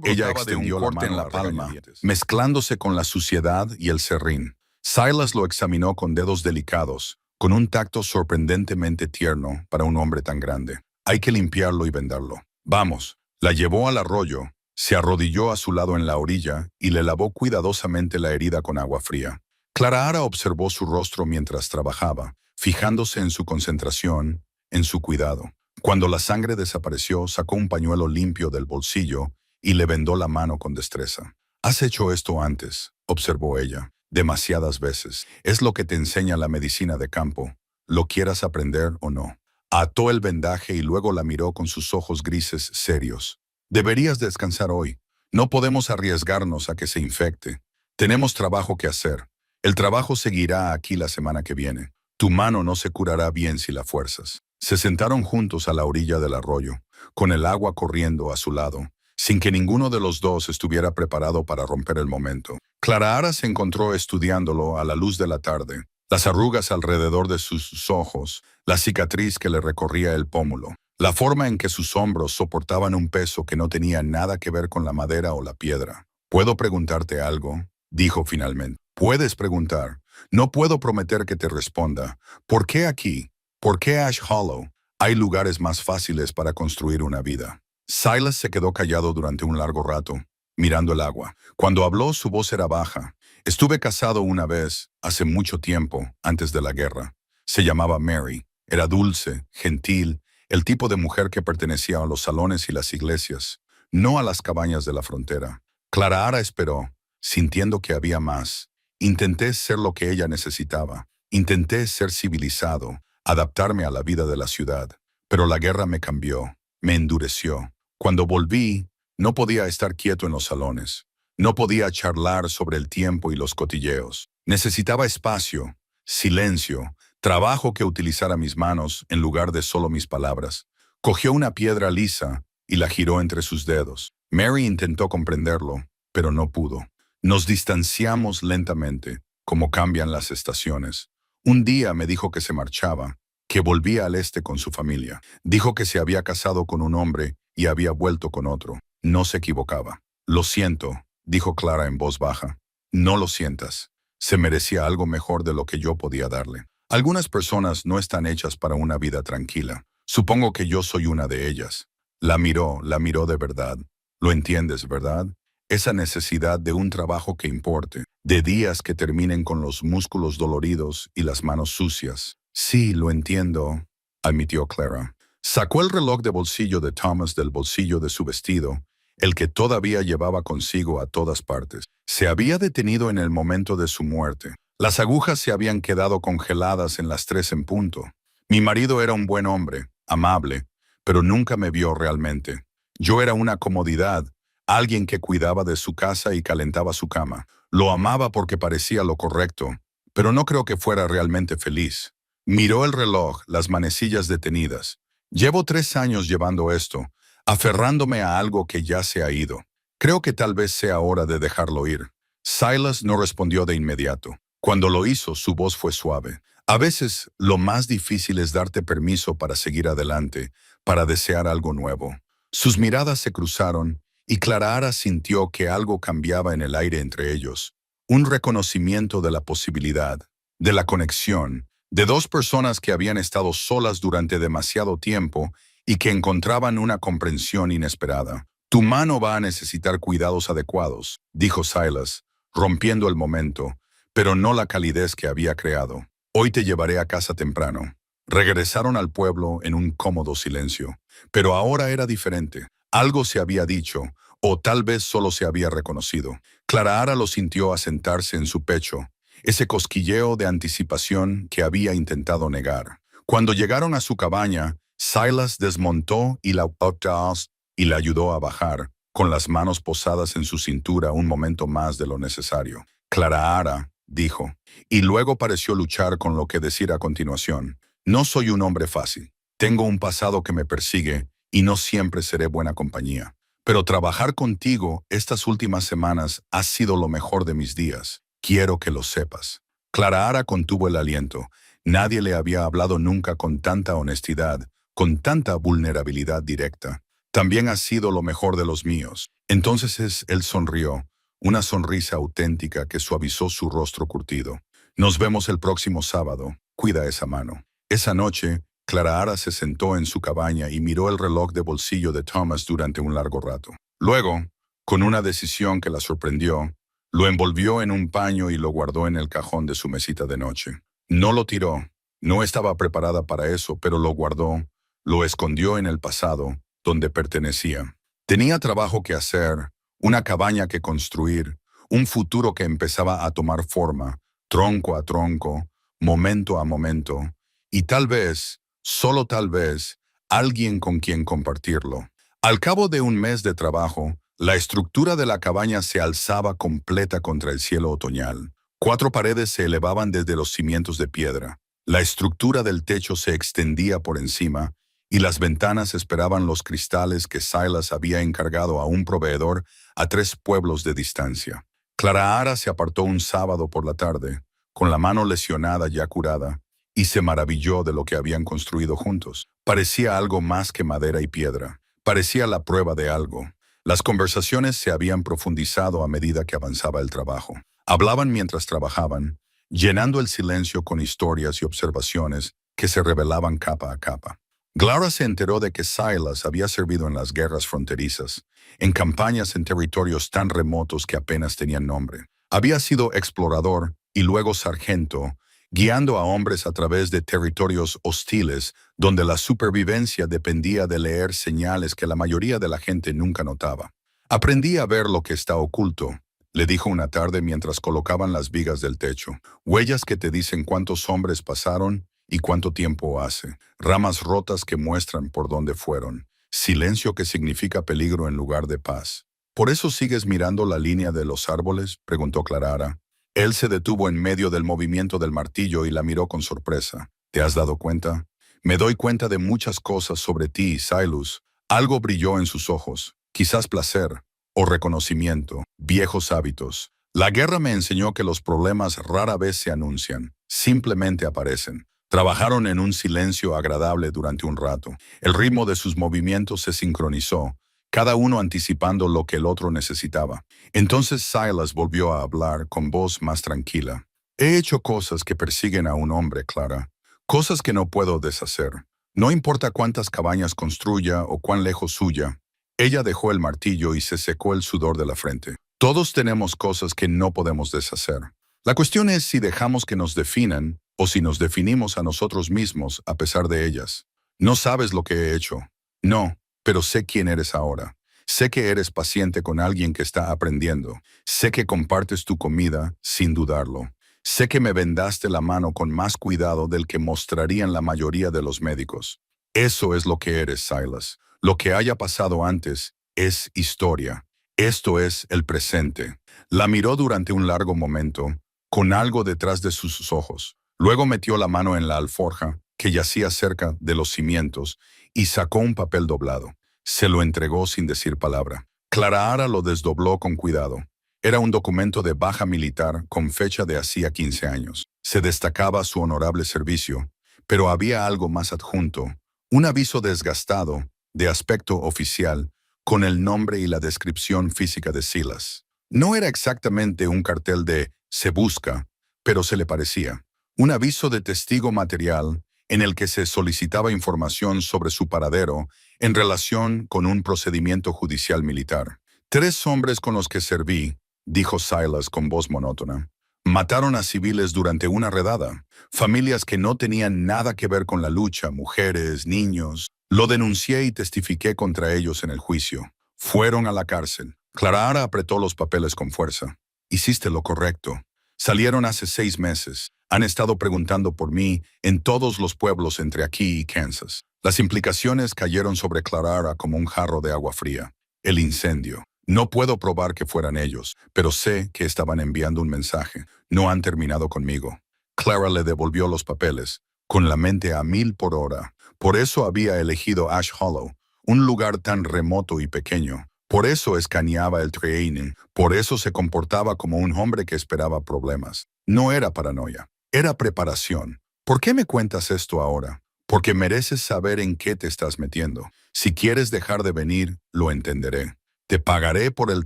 Ella extendió la mano en la palma, mezclándose con la suciedad y el serrín. Silas lo examinó con dedos delicados, con un tacto sorprendentemente tierno para un hombre tan grande. «Hay que limpiarlo y vendarlo». «Vamos». La llevó al arroyo, se arrodilló a su lado en la orilla y le lavó cuidadosamente la herida con agua fría. Clara observó su rostro mientras trabajaba, fijándose en su concentración, en su cuidado. Cuando la sangre desapareció, sacó un pañuelo limpio del bolsillo y le vendó la mano con destreza. «Has hecho esto antes», observó ella, «demasiadas veces. Es lo que te enseña la medicina de campo, lo quieras aprender o no». Ató el vendaje y luego la miró con sus ojos grises serios. «Deberías descansar hoy. No podemos arriesgarnos a que se infecte. Tenemos trabajo que hacer. El trabajo seguirá aquí la semana que viene. Tu mano no se curará bien si la fuerzas». Se sentaron juntos a la orilla del arroyo, con el agua corriendo a su lado, sin que ninguno de los dos estuviera preparado para romper el momento. Clara se encontró estudiándolo a la luz de la tarde, las arrugas alrededor de sus ojos, la cicatriz que le recorría el pómulo, la forma en que sus hombros soportaban un peso que no tenía nada que ver con la madera o la piedra. «¿Puedo preguntarte algo?», dijo finalmente. «Puedes preguntar. No puedo prometer que te responda. ¿Por qué aquí? ¿Por qué Ash Hollow? Hay lugares más fáciles para construir una vida». Silas se quedó callado durante un largo rato, mirando el agua. Cuando habló, su voz era baja. «Estuve casado una vez, hace mucho tiempo, antes de la guerra. Se llamaba Mary. Era dulce, gentil, el tipo de mujer que pertenecía a los salones y las iglesias, no a las cabañas de la frontera». Clara esperó, sintiendo que había más. «Intenté ser lo que ella necesitaba. Intenté ser civilizado, adaptarme a la vida de la ciudad. Pero la guerra me cambió, me endureció. Cuando volví, no podía estar quieto en los salones. No podía charlar sobre el tiempo y los cotilleos. Necesitaba espacio, silencio, trabajo que utilizara mis manos en lugar de solo mis palabras». Cogió una piedra lisa y la giró entre sus dedos. Mary intentó comprenderlo, pero no pudo. Nos distanciamos lentamente, como cambian las estaciones. Un día me dijo que se marchaba, que volvía al este con su familia. Dijo que se había casado con un hombre y había vuelto con otro. No se equivocaba. «Lo siento», dijo Clara en voz baja. «No lo sientas. Se merecía algo mejor de lo que yo podía darle. Algunas personas no están hechas para una vida tranquila. Supongo que yo soy una de ellas». La miró de verdad. «Lo entiendes, ¿verdad? Esa necesidad de un trabajo que importe, de días que terminen con los músculos doloridos y las manos sucias». «Sí, lo entiendo», admitió Clara. Sacó el reloj de bolsillo de Thomas del bolsillo de su vestido, el que todavía llevaba consigo a todas partes. Se había detenido en el momento de su muerte. Las agujas se habían quedado congeladas en las 3 en punto. «Mi marido era un buen hombre, amable, pero nunca me vio realmente. Yo era una comodidad, alguien que cuidaba de su casa y calentaba su cama. Lo amaba porque parecía lo correcto, pero no creo que fuera realmente feliz. Miró el reloj, las manecillas detenidas. Llevo 3 años llevando esto, aferrándome a algo que ya se ha ido. Creo que tal vez sea hora de dejarlo ir. Silas no respondió de inmediato. Cuando lo hizo, su voz fue suave. A veces, lo más difícil es darte permiso para seguir adelante, para desear algo nuevo. Sus miradas se cruzaron y Clara sintió que algo cambiaba en el aire entre ellos. Un reconocimiento de la posibilidad, de la conexión, de dos personas que habían estado solas durante demasiado tiempo y que encontraban una comprensión inesperada. Tu mano va a necesitar cuidados adecuados, dijo Silas, rompiendo el momento, pero no la calidez que había creado. Hoy te llevaré a casa temprano. Regresaron al pueblo en un cómodo silencio, pero ahora era diferente. Algo se había dicho, o tal vez solo se había reconocido. Clara lo sintió asentarse en su pecho, ese cosquilleo de anticipación que había intentado negar. Cuando llegaron a su cabaña, Silas desmontó y la ayudó a bajar, con las manos posadas en su cintura un momento más de lo necesario. Clara, dijo, y luego pareció luchar con lo que decir a continuación. No soy un hombre fácil. Tengo un pasado que me persigue y no siempre seré buena compañía. Pero trabajar contigo estas últimas semanas ha sido lo mejor de mis días. Quiero que lo sepas. Clara contuvo el aliento. Nadie le había hablado nunca con tanta honestidad, con tanta vulnerabilidad directa. También ha sido lo mejor de los míos. Entonces él sonrió, una sonrisa auténtica que suavizó su rostro curtido. Nos vemos el próximo sábado. Cuida esa mano. Esa noche, Clara se sentó en su cabaña y miró el reloj de bolsillo de Thomas durante un largo rato. Luego, con una decisión que la sorprendió, lo envolvió en un paño y lo guardó en el cajón de su mesita de noche. No lo tiró. No estaba preparada para eso, pero lo guardó, lo escondió en el pasado, donde pertenecía. Tenía trabajo que hacer, una cabaña que construir, un futuro que empezaba a tomar forma, tronco a tronco, momento a momento, y tal vez, solo tal vez, alguien con quien compartirlo. Al cabo de un mes de trabajo, la estructura de la cabaña se alzaba completa contra el cielo otoñal. 4 paredes se elevaban desde los cimientos de piedra. La estructura del techo se extendía por encima, y las ventanas esperaban los cristales que Silas había encargado a un proveedor a 3 pueblos de distancia. Clara se apartó un sábado por la tarde, con la mano lesionada ya curada, y se maravilló de lo que habían construido juntos. Parecía algo más que madera y piedra. Parecía la prueba de algo. Las conversaciones se habían profundizado a medida que avanzaba el trabajo. Hablaban mientras trabajaban, llenando el silencio con historias y observaciones que se revelaban capa a capa. Clara se enteró de que Silas había servido en las guerras fronterizas, en campañas en territorios tan remotos que apenas tenían nombre. Había sido explorador y luego sargento, guiando a hombres a través de territorios hostiles donde la supervivencia dependía de leer señales que la mayoría de la gente nunca notaba. Aprendí a ver lo que está oculto, le dijo una tarde mientras colocaban las vigas del techo. Huellas que te dicen cuántos hombres pasaron y cuánto tiempo hace. Ramas rotas que muestran por dónde fueron. Silencio que significa peligro en lugar de paz. ¿Por eso sigues mirando la línea de los árboles?, preguntó Clara. Él se detuvo en medio del movimiento del martillo y la miró con sorpresa. ¿Te has dado cuenta? Me doy cuenta de muchas cosas sobre ti, Silas. Algo brilló en sus ojos. Quizás placer o reconocimiento, viejos hábitos. La guerra me enseñó que los problemas rara vez se anuncian, simplemente aparecen. Trabajaron en un silencio agradable durante un rato. El ritmo de sus movimientos se sincronizó, cada uno anticipando lo que el otro necesitaba. Entonces Silas volvió a hablar con voz más tranquila. He hecho cosas que persiguen a un hombre, Clara. Cosas que no puedo deshacer. No importa cuántas cabañas construya o cuán lejos huya. Ella dejó el martillo y se secó el sudor de la frente. Todos tenemos cosas que no podemos deshacer. La cuestión es si dejamos que nos definan o si nos definimos a nosotros mismos a pesar de ellas. No sabes lo que he hecho. No, pero sé quién eres ahora. Sé que eres paciente con alguien que está aprendiendo. Sé que compartes tu comida sin dudarlo. Sé que me vendaste la mano con más cuidado del que mostrarían la mayoría de los médicos. Eso es lo que eres, Silas. Lo que haya pasado antes es historia. Esto es el presente. La miró durante un largo momento, con algo detrás de sus ojos. Luego metió la mano en la alforja, que yacía cerca de los cimientos, y sacó un papel doblado. Se lo entregó sin decir palabra. Clara Ara lo desdobló con cuidado. Era un documento de baja militar con fecha de hacía 15 años. Se destacaba su honorable servicio, pero había algo más adjunto. Un aviso desgastado, de aspecto oficial, con el nombre y la descripción física de Silas. No era exactamente un cartel de «se busca», pero se le parecía. Un aviso de testigo material en el que se solicitaba información sobre su paradero en relación con un procedimiento judicial militar. 3 hombres con los que serví, dijo Silas con voz monótona, mataron a civiles durante una redada, familias que no tenían nada que ver con la lucha, mujeres, niños. Lo denuncié y testifiqué contra ellos en el juicio. Fueron a la cárcel. Clara Ara apretó los papeles con fuerza. Hiciste lo correcto. Salieron hace 6 meses. Han estado preguntando por mí en todos los pueblos entre aquí y Kansas. Las implicaciones cayeron sobre Clara Ara como un jarro de agua fría. El incendio. No puedo probar que fueran ellos, pero sé que estaban enviando un mensaje. No han terminado conmigo. Clara le devolvió los papeles, con la mente a 1000 por hora. Por eso había elegido Ash Hollow, un lugar tan remoto y pequeño. Por eso escaneaba el training. Por eso se comportaba como un hombre que esperaba problemas. No era paranoia, era preparación. ¿Por qué me cuentas esto ahora? Porque mereces saber en qué te estás metiendo. Si quieres dejar de venir, lo entenderé. Te pagaré por el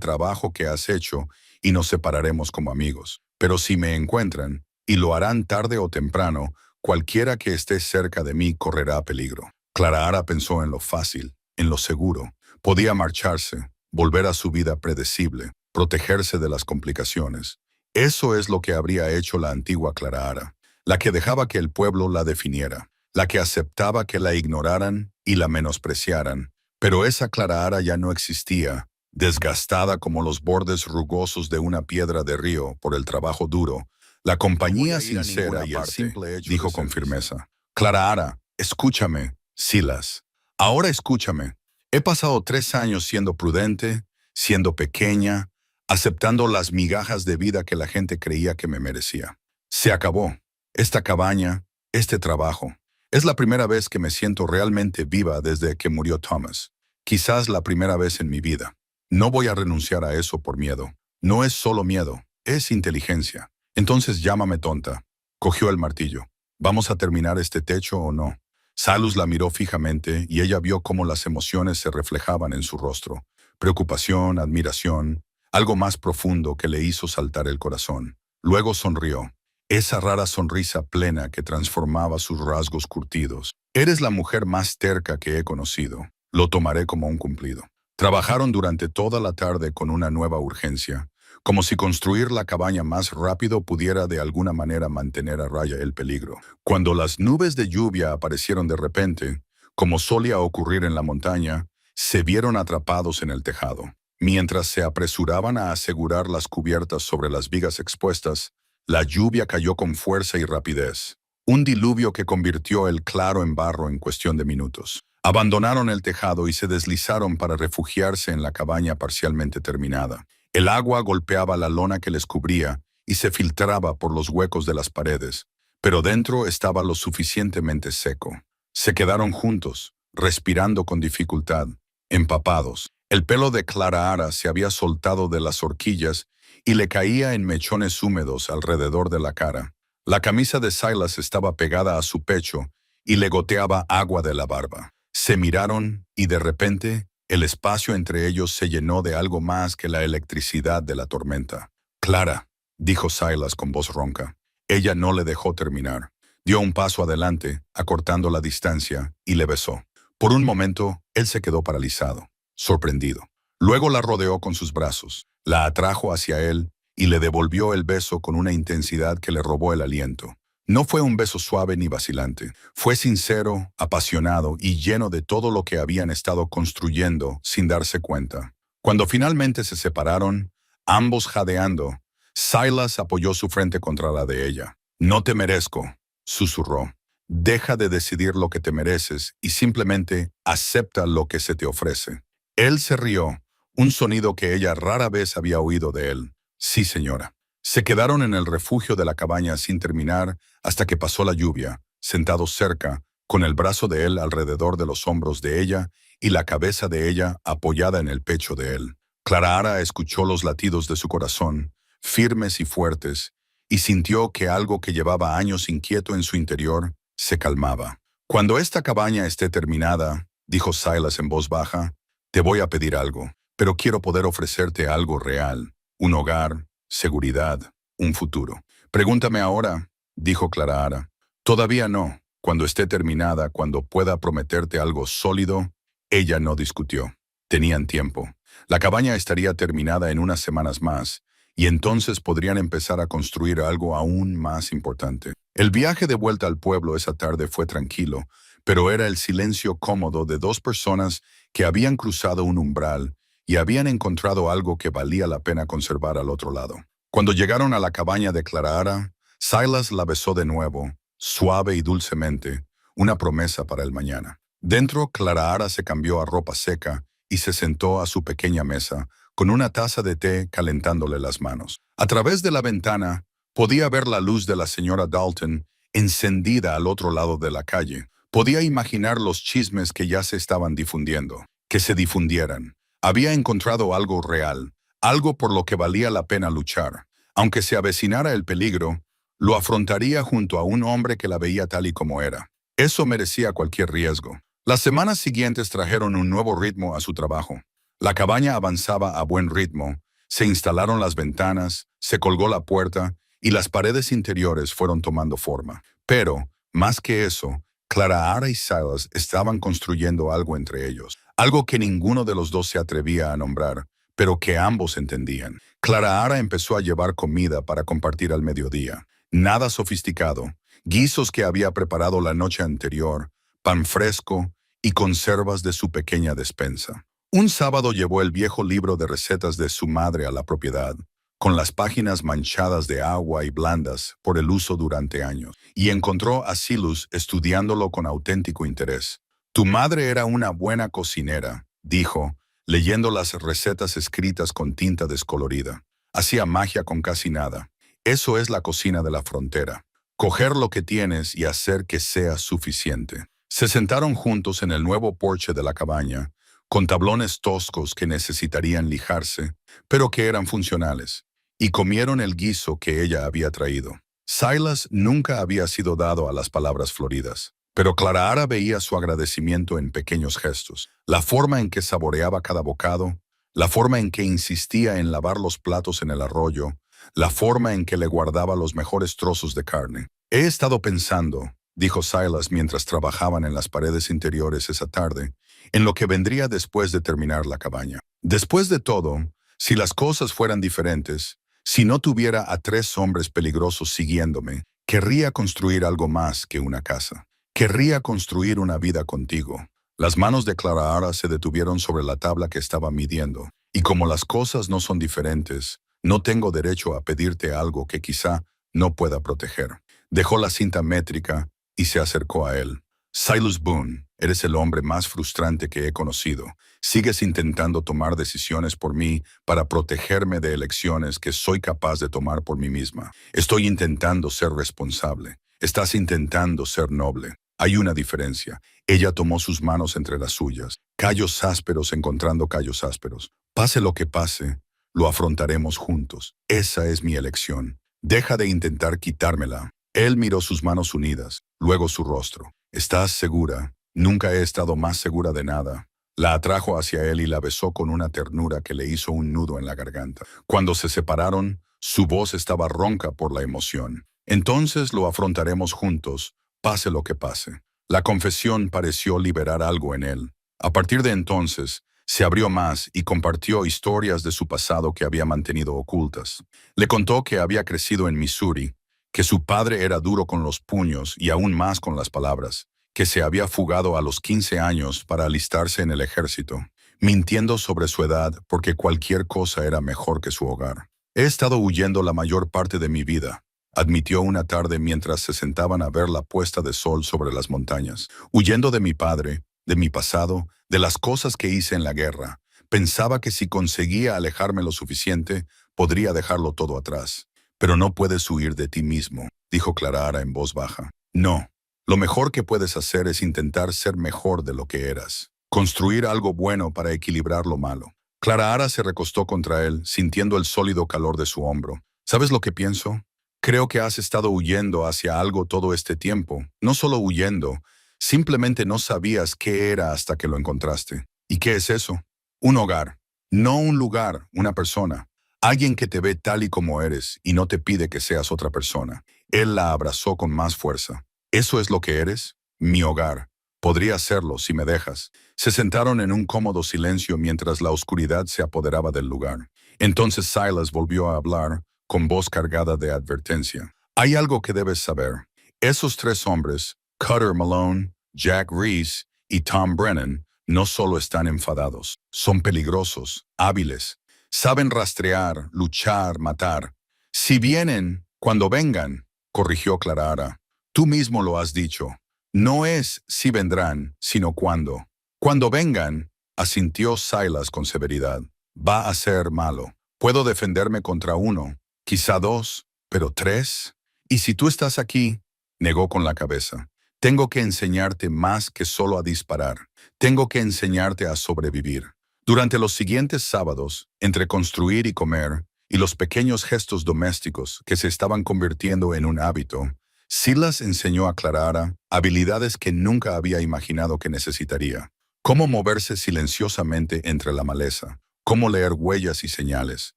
trabajo que has hecho y nos separaremos como amigos. Pero si me encuentran, y lo harán tarde o temprano, cualquiera que esté cerca de mí correrá peligro. Clara Ara pensó en lo fácil, en lo seguro. Podía marcharse, volver a su vida predecible, protegerse de las complicaciones. Eso es lo que habría hecho la antigua Clara Ara, la que dejaba que el pueblo la definiera, la que aceptaba que la ignoraran y la menospreciaran. Pero esa Clara Ara ya no existía, desgastada como los bordes rugosos de una piedra de río por el trabajo duro. La compañía sincera y el simple hecho dijo con firmeza. Clara Ara, escúchame, Silas. Ahora escúchame. He pasado 3 años siendo prudente, siendo pequeña, aceptando las migajas de vida que la gente creía que me merecía. Se acabó. Esta cabaña, este trabajo. Es la primera vez que me siento realmente viva desde que murió Thomas. Quizás la primera vez en mi vida. No voy a renunciar a eso por miedo. No es solo miedo, es inteligencia. Entonces llámame tonta. Cogió el martillo. ¿Vamos a terminar este techo o no? Salus la miró fijamente y ella vio cómo las emociones se reflejaban en su rostro. Preocupación, admiración, algo más profundo que le hizo saltar el corazón. Luego sonrió. Esa rara sonrisa plena que transformaba sus rasgos curtidos. Eres la mujer más terca que he conocido. Lo tomaré como un cumplido. Trabajaron durante toda la tarde con una nueva urgencia, como si construir la cabaña más rápido pudiera de alguna manera mantener a raya el peligro. Cuando las nubes de lluvia aparecieron de repente, como solía ocurrir en la montaña, se vieron atrapados en el tejado. Mientras se apresuraban a asegurar las cubiertas sobre las vigas expuestas, la lluvia cayó con fuerza y rapidez. Un diluvio que convirtió el claro en barro en cuestión de minutos. Abandonaron el tejado y se deslizaron para refugiarse en la cabaña parcialmente terminada. El agua golpeaba la lona que les cubría y se filtraba por los huecos de las paredes, pero dentro estaba lo suficientemente seco. Se quedaron juntos, respirando con dificultad, empapados. El pelo de Clara Ara se había soltado de las horquillas y le caía en mechones húmedos alrededor de la cara. La camisa de Silas estaba pegada a su pecho y le goteaba agua de la barba. Se miraron y de repente el espacio entre ellos se llenó de algo más que la electricidad de la tormenta. Clara, dijo Silas con voz ronca. Ella no le dejó terminar. Dio un paso adelante, acortando la distancia, y le besó. Por un momento, él se quedó paralizado, sorprendido. Luego la rodeó con sus brazos, la atrajo hacia él y le devolvió el beso con una intensidad que le robó el aliento. No fue un beso suave ni vacilante. Fue sincero, apasionado y lleno de todo lo que habían estado construyendo sin darse cuenta. Cuando finalmente se separaron, ambos jadeando, Silas apoyó su frente contra la de ella. «No te merezco», susurró. «Deja de decidir lo que te mereces y simplemente acepta lo que se te ofrece». Él se rió, un sonido que ella rara vez había oído de él. Sí, señora. Se quedaron en el refugio de la cabaña sin terminar hasta que pasó la lluvia, sentados cerca, con el brazo de él alrededor de los hombros de ella y la cabeza de ella apoyada en el pecho de él. Clara escuchó los latidos de su corazón, firmes y fuertes, y sintió que algo que llevaba años inquieto en su interior se calmaba. Cuando esta cabaña esté terminada, dijo Silas en voz baja, te voy a pedir algo, pero quiero poder ofrecerte algo real, un hogar, seguridad, un futuro. Pregúntame ahora, dijo Clara. Todavía no. Cuando esté terminada, cuando pueda prometerte algo sólido, ella no discutió. Tenían tiempo. La cabaña estaría terminada en unas semanas más, y entonces podrían empezar a construir algo aún más importante. El viaje de vuelta al pueblo esa tarde fue tranquilo, pero era el silencio cómodo de dos personas que habían cruzado un umbral y habían encontrado algo que valía la pena conservar al otro lado. Cuando llegaron a la cabaña de Clara, Silas la besó de nuevo, suave y dulcemente, una promesa para el mañana. Dentro, Clara se cambió a ropa seca y se sentó a su pequeña mesa, con una taza de té calentándole las manos. A través de la ventana, podía ver la luz de la señora Dalton encendida al otro lado de la calle. Podía imaginar los chismes que ya se estaban difundiendo, que se difundieran. Había encontrado algo real, algo por lo que valía la pena luchar. Aunque se avecinara el peligro, lo afrontaría junto a un hombre que la veía tal y como era. Eso merecía cualquier riesgo. Las semanas siguientes trajeron un nuevo ritmo a su trabajo. La cabaña avanzaba a buen ritmo, se instalaron las ventanas, se colgó la puerta y las paredes interiores fueron tomando forma. Pero, más que eso, Clara y Silas estaban construyendo algo entre ellos, algo que ninguno de los dos se atrevía a nombrar, pero que ambos entendían. Clara empezó a llevar comida para compartir al mediodía. Nada sofisticado, guisos que había preparado la noche anterior, pan fresco y conservas de su pequeña despensa. Un sábado llevó el viejo libro de recetas de su madre a la propiedad, con las páginas manchadas de agua y blandas por el uso durante años, y encontró a Silas estudiándolo con auténtico interés. Tu madre era una buena cocinera, dijo, leyendo las recetas escritas con tinta descolorida. Hacía magia con casi nada. Eso es la cocina de la frontera. Coger lo que tienes y hacer que sea suficiente. Se sentaron juntos en el nuevo porche de la cabaña, con tablones toscos que necesitarían lijarse, pero que eran funcionales, y comieron el guiso que ella había traído. Silas nunca había sido dado a las palabras floridas, pero Clara veía su agradecimiento en pequeños gestos, la forma en que saboreaba cada bocado, la forma en que insistía en lavar los platos en el arroyo, la forma en que le guardaba los mejores trozos de carne. He estado pensando, dijo Silas mientras trabajaban en las paredes interiores esa tarde, en lo que vendría después de terminar la cabaña. Después de todo, si las cosas fueran diferentes, si no tuviera a 3 hombres peligrosos siguiéndome, querría construir algo más que una casa. Querría construir una vida contigo. Las manos de Clara se detuvieron sobre la tabla que estaba midiendo, y como las cosas no son diferentes, no tengo derecho a pedirte algo que quizá no pueda proteger. Dejó la cinta métrica y se acercó a él. Silas Boone, eres el hombre más frustrante que he conocido. Sigues intentando tomar decisiones por mí para protegerme de elecciones que soy capaz de tomar por mí misma. Estoy intentando ser responsable. Estás intentando ser noble. Hay una diferencia. Ella tomó sus manos entre las suyas. Callos ásperos encontrando callos ásperos. Pase lo que pase, lo afrontaremos juntos. Esa es mi elección. Deja de intentar quitármela. Él miró sus manos unidas, luego su rostro. ¿Estás segura? Nunca he estado más segura de nada. La atrajo hacia él y la besó con una ternura que le hizo un nudo en la garganta. Cuando se separaron, su voz estaba ronca por la emoción. Entonces lo afrontaremos juntos, pase lo que pase. La confesión pareció liberar algo en él. A partir de entonces, se abrió más y compartió historias de su pasado que había mantenido ocultas. Le contó que había crecido en Missouri, que su padre era duro con los puños y aún más con las palabras, que se había fugado a los 15 años para alistarse en el ejército, mintiendo sobre su edad porque cualquier cosa era mejor que su hogar. He estado huyendo la mayor parte de mi vida, admitió una tarde mientras se sentaban a ver la puesta de sol sobre las montañas, huyendo de mi padre, de mi pasado, de las cosas que hice en la guerra, Pensaba que si conseguía alejarme lo suficiente, podría dejarlo todo atrás. Pero no puedes huir de ti mismo, dijo Clara en voz baja. No. Lo mejor que puedes hacer es intentar ser mejor de lo que eras. Construir algo bueno para equilibrar lo malo. Clara se recostó contra él, sintiendo el sólido calor de su hombro. ¿Sabes lo que pienso? Creo que has estado huyendo hacia algo todo este tiempo. No solo huyendo, simplemente no sabías qué era hasta que lo encontraste. ¿Y qué es eso? Un hogar. No un lugar, una persona. Alguien que te ve tal y como eres y no te pide que seas otra persona. Él la abrazó con más fuerza. ¿Eso es lo que eres? Mi hogar. Podría serlo si me dejas. Se sentaron en un cómodo silencio mientras la oscuridad se apoderaba del lugar. Entonces Silas volvió a hablar, con voz cargada de advertencia. Hay algo que debes saber. Esos tres hombres, Cutter Malone, Jack Reese y Tom Brennan, no solo están enfadados, son peligrosos, hábiles. Saben rastrear, luchar, matar. Si vienen, cuando vengan, corrigió Clara. Tú mismo lo has dicho. No es si vendrán, sino cuándo. Cuando vengan, asintió Silas con severidad. Va a ser malo. Puedo defenderme contra uno, quizá dos, pero tres. Y si tú estás aquí, negó con la cabeza. Tengo que enseñarte más que solo a disparar. Tengo que enseñarte a sobrevivir. Durante los siguientes sábados, entre construir y comer, y los pequeños gestos domésticos que se estaban convirtiendo en un hábito, Silas enseñó a Clara habilidades que nunca había imaginado que necesitaría. Cómo moverse silenciosamente entre la maleza, cómo leer huellas y señales,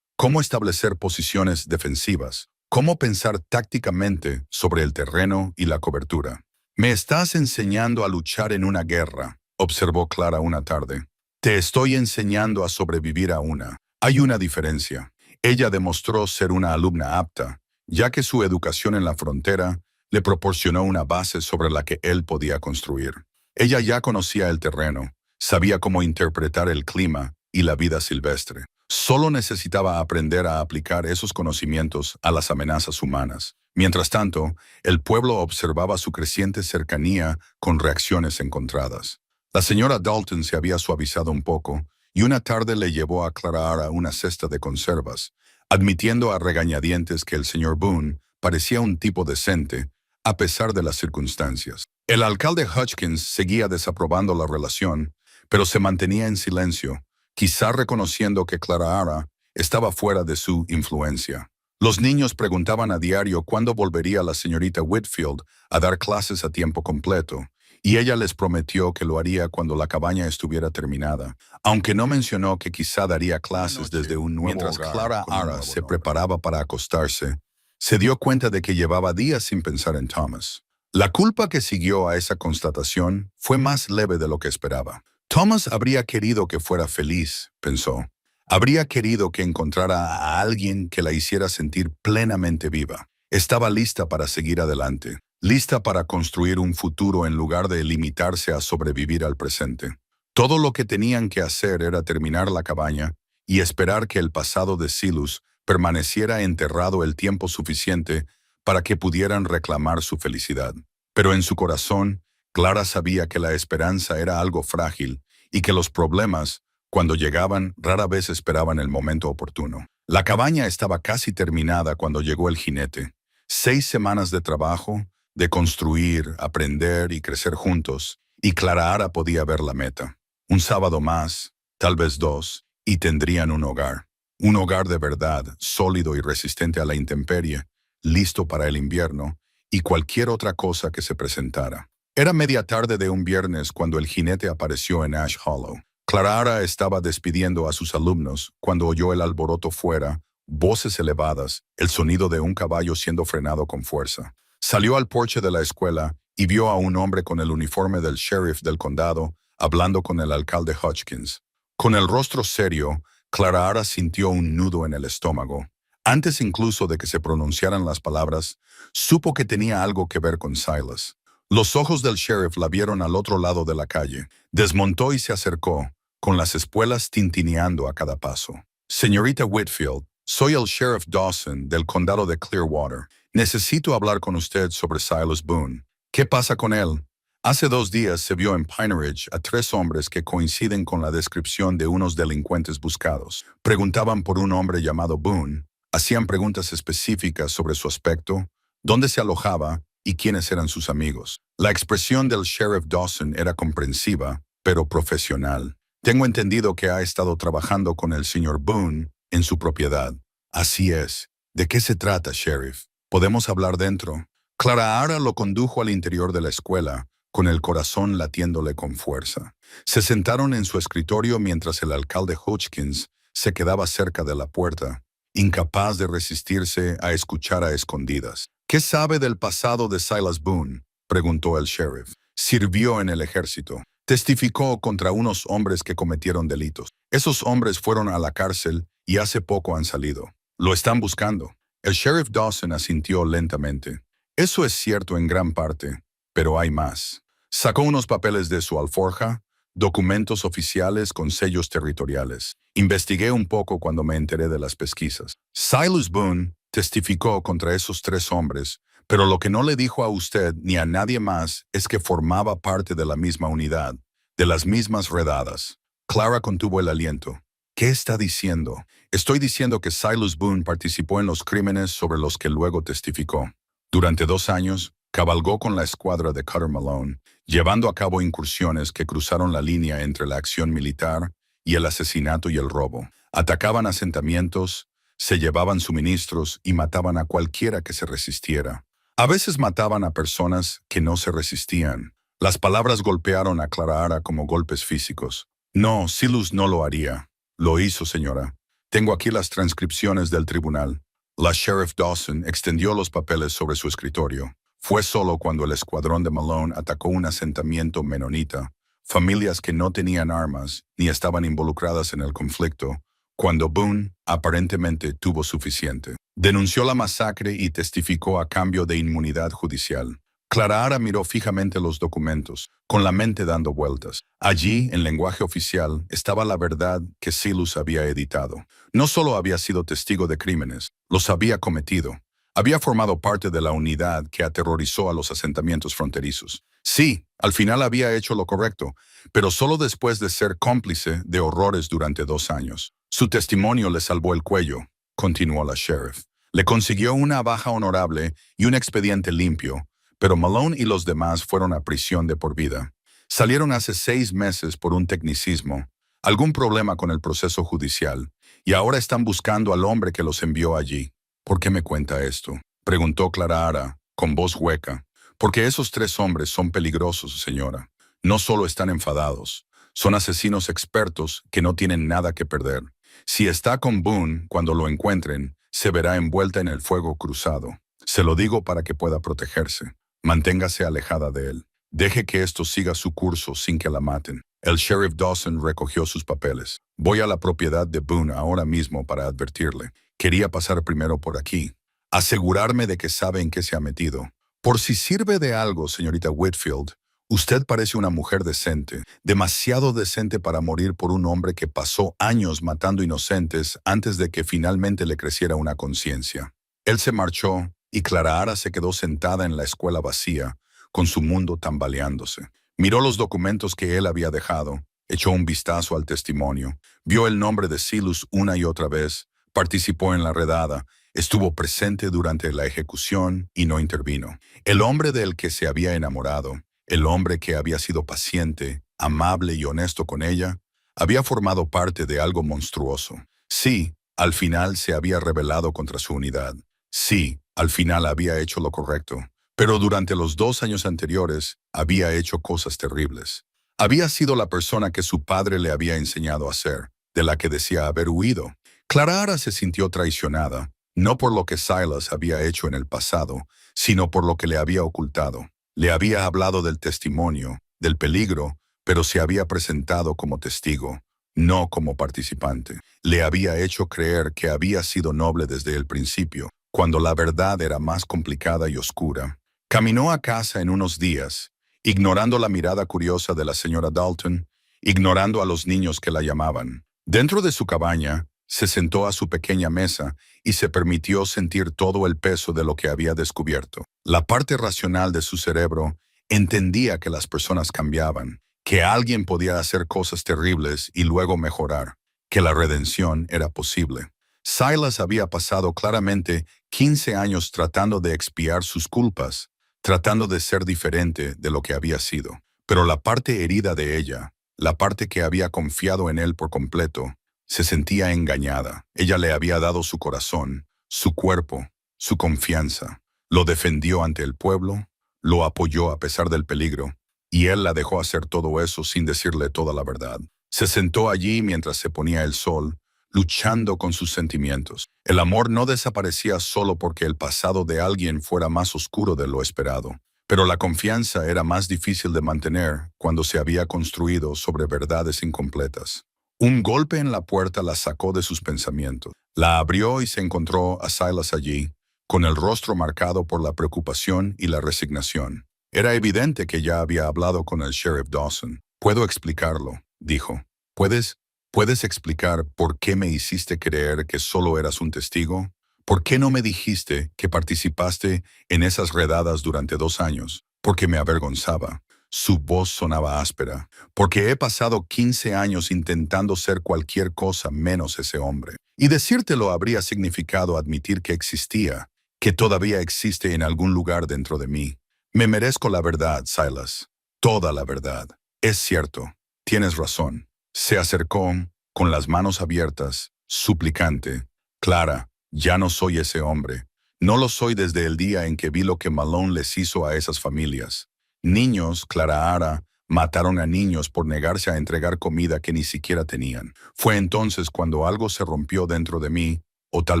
cómo establecer posiciones defensivas, cómo pensar tácticamente sobre el terreno y la cobertura. Me estás enseñando a luchar en una guerra, observó Clara una tarde. Te estoy enseñando a sobrevivir a una. Hay una diferencia. Ella demostró ser una alumna apta, ya que su educación en la frontera le proporcionó una base sobre la que él podía construir. Ella ya conocía el terreno, sabía cómo interpretar el clima y la vida silvestre. Solo necesitaba aprender a aplicar esos conocimientos a las amenazas humanas. Mientras tanto, el pueblo observaba su creciente cercanía con reacciones encontradas. La señora Dalton se había suavizado un poco y una tarde le llevó a Clara una cesta de conservas, admitiendo a regañadientes que el señor Boone parecía un tipo decente, a pesar de las circunstancias. El alcalde Hutchins seguía desaprobando la relación, pero se mantenía en silencio, quizá reconociendo que Clara estaba fuera de su influencia. Los niños preguntaban a diario cuándo volvería la señorita Whitfield a dar clases a tiempo completo, y ella les prometió que lo haría cuando la cabaña estuviera terminada, aunque no mencionó que quizá daría clases desde un nuevo hogar. Mientras Clara se preparaba para acostarse, se dio cuenta de que llevaba días sin pensar en Thomas. La culpa que siguió a esa constatación fue más leve de lo que esperaba. Thomas habría querido que fuera feliz, pensó. Habría querido que encontrara a alguien que la hiciera sentir plenamente viva. Estaba lista para seguir adelante, lista para construir un futuro en lugar de limitarse a sobrevivir al presente. Todo lo que tenían que hacer era terminar la cabaña y esperar que el pasado de Silas permaneciera enterrado el tiempo suficiente para que pudieran reclamar su felicidad. Pero en su corazón, Clara sabía que la esperanza era algo frágil y que los problemas, cuando llegaban, rara vez esperaban el momento oportuno. La cabaña estaba casi terminada cuando llegó el jinete. 6 semanas de trabajo, de construir, aprender y crecer juntos, y Clara podía ver la meta. Un sábado más, tal vez 2, y tendrían un hogar. Un hogar de verdad, sólido y resistente a la intemperie, listo para el invierno y cualquier otra cosa que se presentara. Era media tarde de un viernes cuando el jinete apareció en Ash Hollow. Clara estaba despidiendo a sus alumnos cuando oyó el alboroto fuera, voces elevadas, el sonido de un caballo siendo frenado con fuerza. Salió al porche de la escuela y vio a un hombre con el uniforme del sheriff del condado hablando con el alcalde Hutchins. Con el rostro serio, Clara sintió un nudo en el estómago. Antes incluso de que se pronunciaran las palabras, supo que tenía algo que ver con Silas. Los ojos del sheriff la vieron al otro lado de la calle. Desmontó y se acercó, con las espuelas tintineando a cada paso. Señorita Whitfield, soy el sheriff Dawson del condado de Clearwater. Necesito hablar con usted sobre Silas Boone. ¿Qué pasa con él? Hace 2 días se vio en Pine Ridge a 3 hombres que coinciden con la descripción de unos delincuentes buscados. Preguntaban por un hombre llamado Boone, hacían preguntas específicas sobre su aspecto, dónde se alojaba y quiénes eran sus amigos. La expresión del sheriff Dawson era comprensiva, pero profesional. Tengo entendido que ha estado trabajando con el señor Boone en su propiedad. Así es. ¿De qué se trata, sheriff? ¿Podemos hablar dentro? Clara Ara lo condujo al interior de la escuela, con el corazón latiéndole con fuerza. Se sentaron en su escritorio mientras el alcalde Hodgkins se quedaba cerca de la puerta, incapaz de resistirse a escuchar a escondidas. ¿Qué sabe del pasado de Silas Boone?, preguntó el sheriff. Sirvió en el ejército. Testificó contra unos hombres que cometieron delitos. Esos hombres fueron a la cárcel y hace poco han salido. Lo están buscando. El sheriff Dawson asintió lentamente. Eso es cierto en gran parte, pero hay más. Sacó unos papeles de su alforja, documentos oficiales con sellos territoriales. Investigué un poco cuando me enteré de las pesquisas. Silas Boone testificó contra esos 3 hombres, pero lo que no le dijo a usted ni a nadie más es que formaba parte de la misma unidad, de las mismas redadas. Clara contuvo el aliento. ¿Qué está diciendo? Estoy diciendo que Silas Boone participó en los crímenes sobre los que luego testificó. Durante 2 años, cabalgó con la escuadra de Cutter Malone, llevando a cabo incursiones que cruzaron la línea entre la acción militar y el asesinato y el robo. Atacaban asentamientos, se llevaban suministros y mataban a cualquiera que se resistiera. A veces mataban a personas que no se resistían. Las palabras golpearon a Clara Ara como golpes físicos. No, Silas no lo haría. Lo hizo, señora. Tengo aquí las transcripciones del tribunal. La sheriff Dawson extendió los papeles sobre su escritorio. Fue solo cuando el escuadrón de Malone atacó un asentamiento menonita, familias que no tenían armas ni estaban involucradas en el conflicto, cuando Boone aparentemente tuvo suficiente. Denunció la masacre y testificó a cambio de inmunidad judicial. Clara Ara miró fijamente los documentos, con la mente dando vueltas. Allí, en lenguaje oficial, estaba la verdad que Silas había editado. No solo había sido testigo de crímenes, los había cometido. Había formado parte de la unidad que aterrorizó a los asentamientos fronterizos. Sí, al final había hecho lo correcto, pero solo después de ser cómplice de horrores durante 2 años. Su testimonio le salvó el cuello, continuó la sheriff. Le consiguió una baja honorable y un expediente limpio, pero Malone y los demás fueron a prisión de por vida. Salieron hace 6 meses por un tecnicismo, algún problema con el proceso judicial, y ahora están buscando al hombre que los envió allí. ¿Por qué me cuenta esto?, preguntó Clara Ara, con voz hueca. Porque esos 3 hombres son peligrosos, señora. No solo están enfadados, son asesinos expertos que no tienen nada que perder. Si está con Boone cuando lo encuentren, se verá envuelta en el fuego cruzado. Se lo digo para que pueda protegerse. Manténgase alejada de él. Deje que esto siga su curso sin que la maten. El sheriff Dawson recogió sus papeles. Voy a la propiedad de Boone ahora mismo para advertirle. Quería pasar primero por aquí. Asegurarme de que sabe en qué se ha metido. Por si sirve de algo, señorita Whitfield, usted parece una mujer decente, demasiado decente para morir por un hombre que pasó años matando inocentes antes de que finalmente le creciera una conciencia. Él se marchó y Clara Ara se quedó sentada en la escuela vacía, con su mundo tambaleándose. Miró los documentos que él había dejado, echó un vistazo al testimonio, vio el nombre de Silas una y otra vez, participó en la redada, estuvo presente durante la ejecución y no intervino. El hombre del que se había enamorado, el hombre que había sido paciente, amable y honesto con ella, había formado parte de algo monstruoso. Sí, al final se había rebelado contra su unidad. Sí, al final había hecho lo correcto. Pero durante los 2 años anteriores había hecho cosas terribles. Había sido la persona que su padre le había enseñado a ser, de la que decía haber huido. Clara Ara se sintió traicionada, no por lo que Silas había hecho en el pasado, sino por lo que le había ocultado. Le había hablado del testimonio, del peligro, pero se había presentado como testigo, no como participante. Le había hecho creer que había sido noble desde el principio, cuando la verdad era más complicada y oscura. Caminó a casa en unos días, ignorando la mirada curiosa de la señora Dalton, ignorando a los niños que la llamaban. Dentro de su cabaña, se sentó a su pequeña mesa y se permitió sentir todo el peso de lo que había descubierto. La parte racional de su cerebro Entendía que las personas cambiaban, que alguien podía hacer cosas terribles y luego mejorar, que la redención era posible. Silas había pasado claramente 15 años tratando de expiar sus culpas, tratando de ser diferente de lo que había sido. Pero la parte herida de ella, la parte que había confiado en él por completo, se sentía engañada. Ella le había dado su corazón, su cuerpo, su confianza. Lo defendió ante el pueblo, lo apoyó a pesar del peligro, y él la dejó hacer todo eso sin decirle toda la verdad. Se sentó allí mientras se ponía el sol, luchando con sus sentimientos. El amor no desaparecía solo porque el pasado de alguien fuera más oscuro de lo esperado, pero la confianza era más difícil de mantener cuando se había construido sobre verdades incompletas. Un golpe en la puerta la sacó de sus pensamientos. La abrió y se encontró a Silas allí, con el rostro marcado por la preocupación y la resignación. Era evidente que ya había hablado con el sheriff Dawson. «Puedo explicarlo», dijo. ¿Puedes explicar por qué me hiciste creer que solo eras un testigo? ¿Por qué no me dijiste que participaste en esas redadas durante 2 años? Porque me avergonzaba». Su voz sonaba áspera. «Porque he pasado 15 años intentando ser cualquier cosa menos ese hombre. Y decírtelo habría significado admitir que existía, que todavía existe en algún lugar dentro de mí. Me merezco la verdad, Silas. Toda la verdad. Es cierto. Tienes razón». Se acercó, con las manos abiertas, suplicante. «Clara, ya no soy ese hombre. No lo soy desde el día en que vi lo que Malone les hizo a esas familias. Niños, Clara Ara, mataron a niños por negarse a entregar comida que ni siquiera tenían. Fue entonces cuando algo se rompió dentro de mí, o tal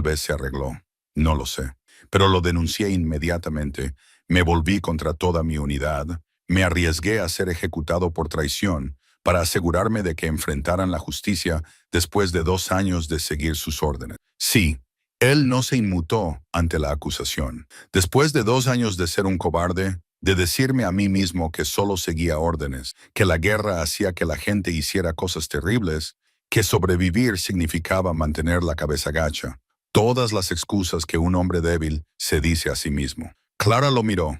vez se arregló. No lo sé. Pero lo denuncié inmediatamente. Me volví contra toda mi unidad. Me arriesgué a ser ejecutado por traición, para asegurarme de que enfrentaran la justicia después de 2 años de seguir sus órdenes. Sí, él no se inmutó ante la acusación. Después de 2 años de ser un cobarde, de decirme a mí mismo que solo seguía órdenes, que la guerra hacía que la gente hiciera cosas terribles, que sobrevivir significaba mantener la cabeza gacha. Todas las excusas que un hombre débil se dice a sí mismo. Clara lo miró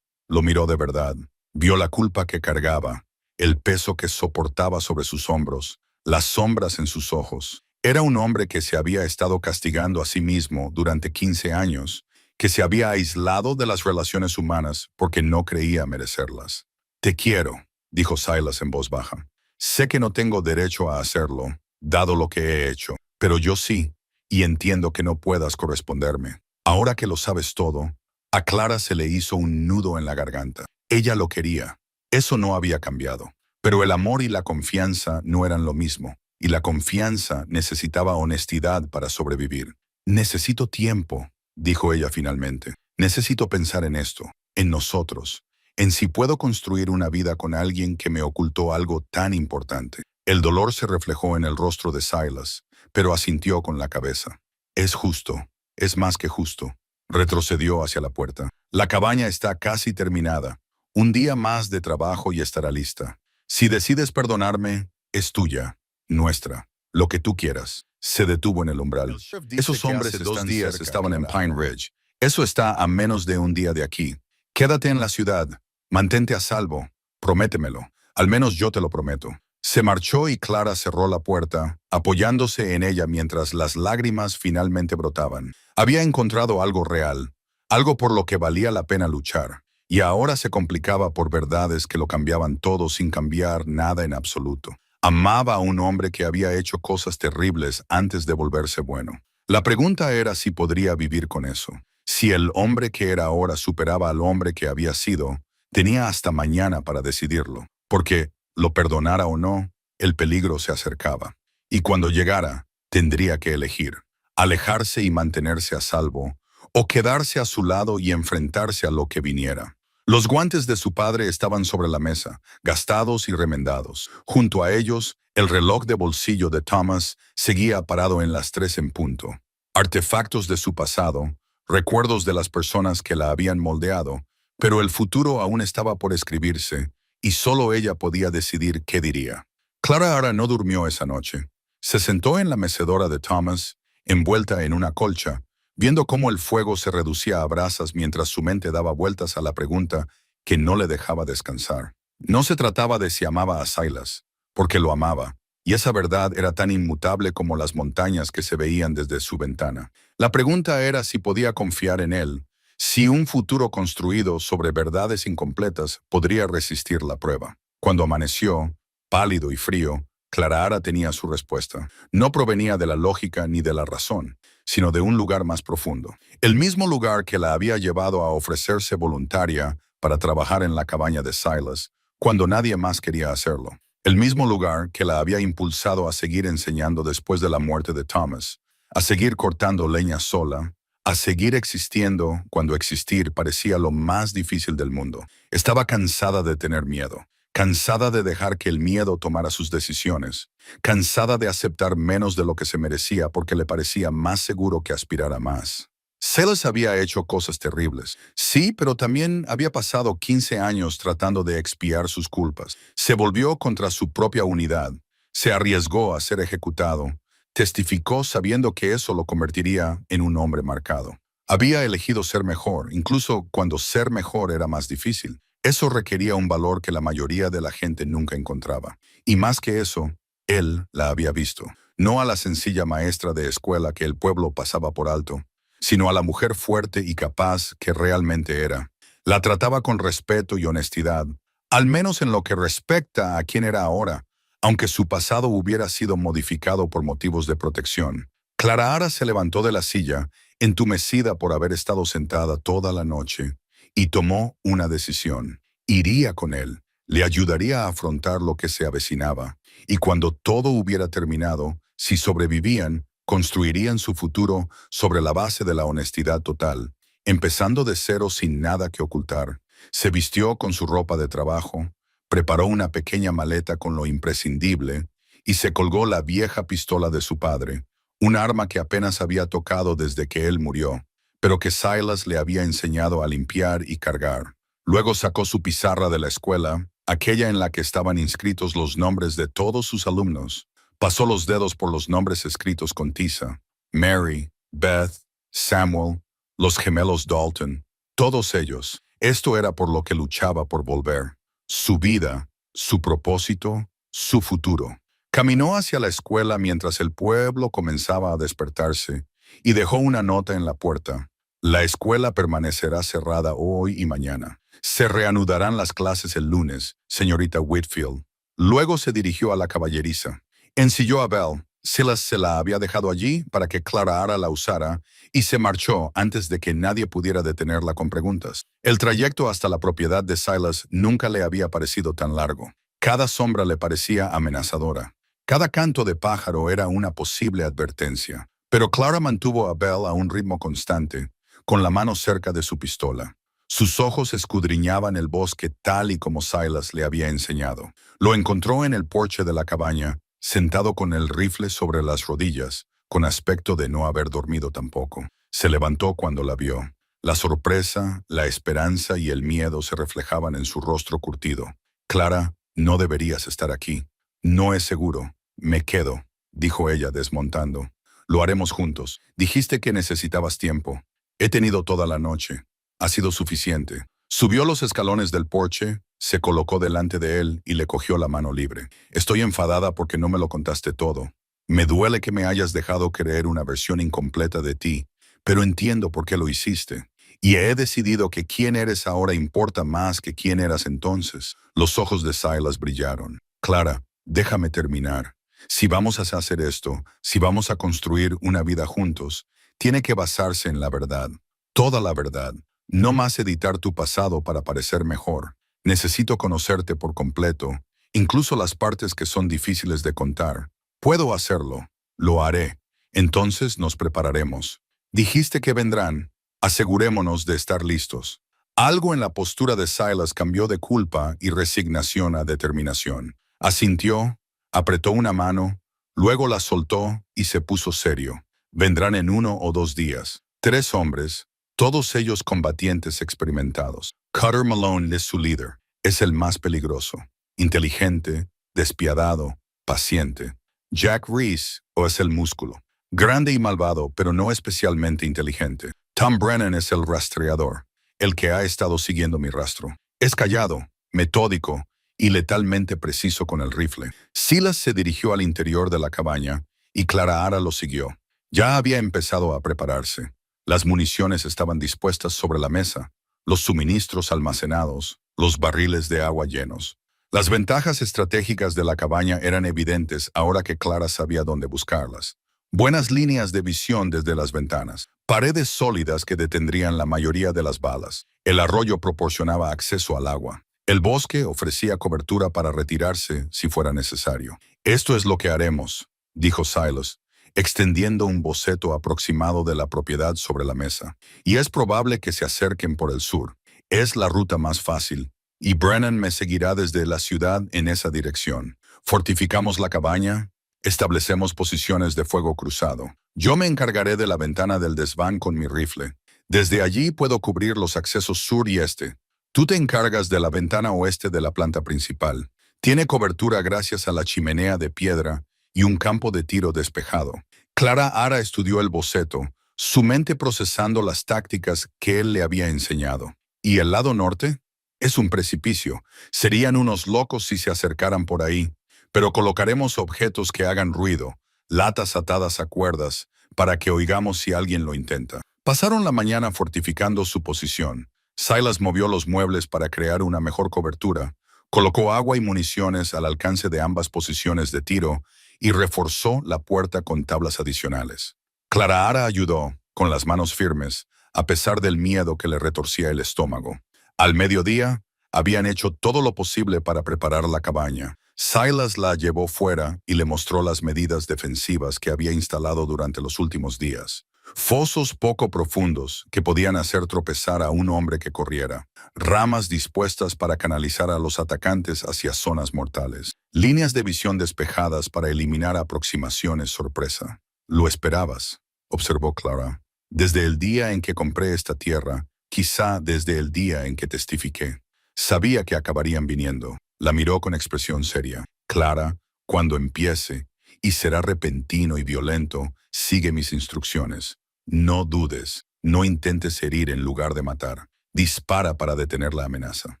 de verdad. Vio la culpa que cargaba, el peso que soportaba sobre sus hombros, las sombras en sus ojos. Era un hombre que se había estado castigando a sí mismo durante 15 años, que se había aislado de las relaciones humanas porque no creía merecerlas. «Te quiero», dijo Silas en voz baja. «Sé que no tengo derecho a hacerlo, dado lo que he hecho, pero yo sí, y entiendo que no puedas corresponderme. Ahora que lo sabes todo». A Clara se le hizo un nudo en la garganta. Ella lo quería. Eso no había cambiado. Pero el amor y la confianza no eran lo mismo, y la confianza necesitaba honestidad para sobrevivir. «Necesito tiempo», dijo ella finalmente. «Necesito pensar en esto, en nosotros, en si puedo construir una vida con alguien que me ocultó algo tan importante». El dolor se reflejó en el rostro de Silas, pero asintió con la cabeza. «Es justo, es más que justo». Retrocedió hacia la puerta. «La cabaña está casi terminada. Un día más de trabajo y estará lista. Si decides perdonarme, es tuya, nuestra, lo que tú quieras». Se detuvo en el umbral. «Esos hombres hace 2 días estaban en Pine Ridge. Eso está a menos de un día de aquí. Quédate en la ciudad. Mantente a salvo. Prométemelo. Al menos yo te lo prometo». Se marchó y Clara cerró la puerta, apoyándose en ella mientras las lágrimas finalmente brotaban. Había encontrado algo real, algo por lo que valía la pena luchar. Y ahora se complicaba por verdades que lo cambiaban todo sin cambiar nada en absoluto. Amaba a un hombre que había hecho cosas terribles antes de volverse bueno. La pregunta era si podría vivir con eso. Si el hombre que era ahora superaba al hombre que había sido, tenía hasta mañana para decidirlo. Porque, lo perdonara o no, el peligro se acercaba. Y cuando llegara, tendría que elegir. Alejarse y mantenerse a salvo, o quedarse a su lado y enfrentarse a lo que viniera. Los guantes de su padre estaban sobre la mesa, gastados y remendados. Junto a ellos, el reloj de bolsillo de Thomas seguía parado en las 3 en punto. Artefactos de su pasado, recuerdos de las personas que la habían moldeado, pero el futuro aún estaba por escribirse, y solo ella podía decidir qué diría. Clara Ara no durmió esa noche. Se sentó en la mecedora de Thomas, envuelta en una colcha, viendo cómo el fuego se reducía a brasas mientras su mente daba vueltas a la pregunta que no le dejaba descansar. No se trataba de si amaba a Silas, porque lo amaba, y esa verdad era tan inmutable como las montañas que se veían desde su ventana. La pregunta era si podía confiar en él, si un futuro construido sobre verdades incompletas podría resistir la prueba. Cuando amaneció, pálido y frío, Clara tenía su respuesta. No provenía de la lógica ni de la razón, sino de un lugar más profundo. El mismo lugar que la había llevado a ofrecerse voluntaria para trabajar en la cabaña de Silas, cuando nadie más quería hacerlo. El mismo lugar que la había impulsado a seguir enseñando después de la muerte de Thomas, a seguir cortando leña sola, a seguir existiendo cuando existir parecía lo más difícil del mundo. Estaba cansada de tener miedo, cansada de dejar que el miedo tomara sus decisiones, cansada de aceptar menos de lo que se merecía porque le parecía más seguro que aspirar a más. Silas había hecho cosas terribles, sí, pero también había pasado 15 años tratando de expiar sus culpas. Se volvió contra su propia unidad, se arriesgó a ser ejecutado, testificó sabiendo que eso lo convertiría en un hombre marcado. Había elegido ser mejor, incluso cuando ser mejor era más difícil. Eso requería un valor que la mayoría de la gente nunca encontraba. Y más que eso, él la había visto. No a la sencilla maestra de escuela que el pueblo pasaba por alto, sino a la mujer fuerte y capaz que realmente era. La trataba con respeto y honestidad, al menos en lo que respecta a quién era ahora, aunque su pasado hubiera sido modificado por motivos de protección. Clara se levantó de la silla, entumecida por haber estado sentada toda la noche, y tomó una decisión. Iría con él, le ayudaría a afrontar lo que se avecinaba, y cuando todo hubiera terminado, si sobrevivían, construirían su futuro sobre la base de la honestidad total, empezando de cero sin nada que ocultar. Se vistió con su ropa de trabajo, preparó una pequeña maleta con lo imprescindible y se colgó la vieja pistola de su padre, un arma que apenas había tocado desde que él murió, pero que Silas le había enseñado a limpiar y cargar. Luego sacó su pizarra de la escuela, aquella en la que estaban inscritos los nombres de todos sus alumnos. Pasó los dedos por los nombres escritos con tiza: Mary, Beth, Samuel, los gemelos Dalton, todos ellos. Esto era por lo que luchaba por volver. Su vida, su propósito, su futuro. Caminó hacia la escuela mientras el pueblo comenzaba a despertarse y dejó una nota en la puerta. La escuela permanecerá cerrada hoy y mañana. Se reanudarán las clases el lunes, señorita Whitfield. Luego se dirigió a la caballeriza. Ensilló a Belle. Silas se la había dejado allí para que Clara la usara y se marchó antes de que nadie pudiera detenerla con preguntas. El trayecto hasta la propiedad de Silas nunca le había parecido tan largo. Cada sombra le parecía amenazadora. Cada canto de pájaro era una posible advertencia. Pero Clara mantuvo a Belle a un ritmo constante, con la mano cerca de su pistola. Sus ojos escudriñaban el bosque tal y como Silas le había enseñado. Lo encontró en el porche de la cabaña, sentado con el rifle sobre las rodillas, con aspecto de no haber dormido tampoco. Se levantó cuando la vio. La sorpresa, la esperanza y el miedo se reflejaban en su rostro curtido. Clara, no deberías estar aquí. No es seguro. Me quedo, dijo ella desmontando. Lo haremos juntos. Dijiste que necesitabas tiempo. He tenido toda la noche. Ha sido suficiente. Subió los escalones del porche, se colocó delante de él y le cogió la mano libre. Estoy enfadada porque no me lo contaste todo. Me duele que me hayas dejado creer una versión incompleta de ti, pero entiendo por qué lo hiciste. Y he decidido que quién eres ahora importa más que quién eras entonces. Los ojos de Silas brillaron. Clara, déjame terminar. Si vamos a hacer esto, si vamos a construir una vida juntos, tiene que basarse en la verdad. Toda la verdad. No más editar tu pasado para parecer mejor. Necesito conocerte por completo, incluso las partes que son difíciles de contar. Puedo hacerlo. Lo haré. Entonces nos prepararemos. Dijiste que vendrán. Asegurémonos de estar listos. Algo en la postura de Silas cambió de culpa y resignación a determinación. Asintió, apretó una mano, luego la soltó y se puso serio. Vendrán en 1 o 2 días. 3 hombres, todos ellos combatientes experimentados. Cutter Malone es su líder. Es el más peligroso. Inteligente, despiadado, paciente. Jack Reese es el músculo. Grande y malvado, pero no especialmente inteligente. Tom Brennan es el rastreador, el que ha estado siguiendo mi rastro. Es callado, metódico y letalmente preciso con el rifle. Silas se dirigió al interior de la cabaña y Clara Ara lo siguió. Ya había empezado a prepararse. Las municiones estaban dispuestas sobre la mesa, los suministros almacenados, los barriles de agua llenos. Las ventajas estratégicas de la cabaña eran evidentes ahora que Clara sabía dónde buscarlas. Buenas líneas de visión desde las ventanas, paredes sólidas que detendrían la mayoría de las balas. El arroyo proporcionaba acceso al agua. El bosque ofrecía cobertura para retirarse si fuera necesario. Esto es lo que haremos, dijo Silas, extendiendo un boceto aproximado de la propiedad sobre la mesa. Y es probable que se acerquen por el sur. Es la ruta más fácil, y Brennan me seguirá desde la ciudad en esa dirección. Fortificamos la cabaña, establecemos posiciones de fuego cruzado. Yo me encargaré de la ventana del desván con mi rifle. Desde allí puedo cubrir los accesos sur y este. Tú te encargas de la ventana oeste de la planta principal. Tiene cobertura gracias a la chimenea de piedra y un campo de tiro despejado. Clara Ara estudió el boceto, su mente procesando las tácticas que él le había enseñado. ¿Y el lado norte? Es un precipicio. Serían unos locos si se acercaran por ahí, pero colocaremos objetos que hagan ruido, latas atadas a cuerdas, para que oigamos si alguien lo intenta. Pasaron la mañana fortificando su posición. Silas movió los muebles para crear una mejor cobertura, colocó agua y municiones al alcance de ambas posiciones de tiro y reforzó la puerta con tablas adicionales. Clara Ara ayudó, con las manos firmes, a pesar del miedo que le retorcía el estómago. Al mediodía, habían hecho todo lo posible para preparar la cabaña. Silas la llevó fuera y le mostró las medidas defensivas que había instalado durante los últimos días. Fosos poco profundos que podían hacer tropezar a un hombre que corriera. Ramas dispuestas para canalizar a los atacantes hacia zonas mortales. Líneas de visión despejadas para eliminar aproximaciones sorpresa. «Lo esperabas», observó Clara. «Desde el día en que compré esta tierra, quizá desde el día en que testifiqué. Sabía que acabarían viniendo». La miró con expresión seria. «Clara, cuando empiece, y será repentino y violento, sigue mis instrucciones. No dudes, no intentes herir en lugar de matar. Dispara para detener la amenaza.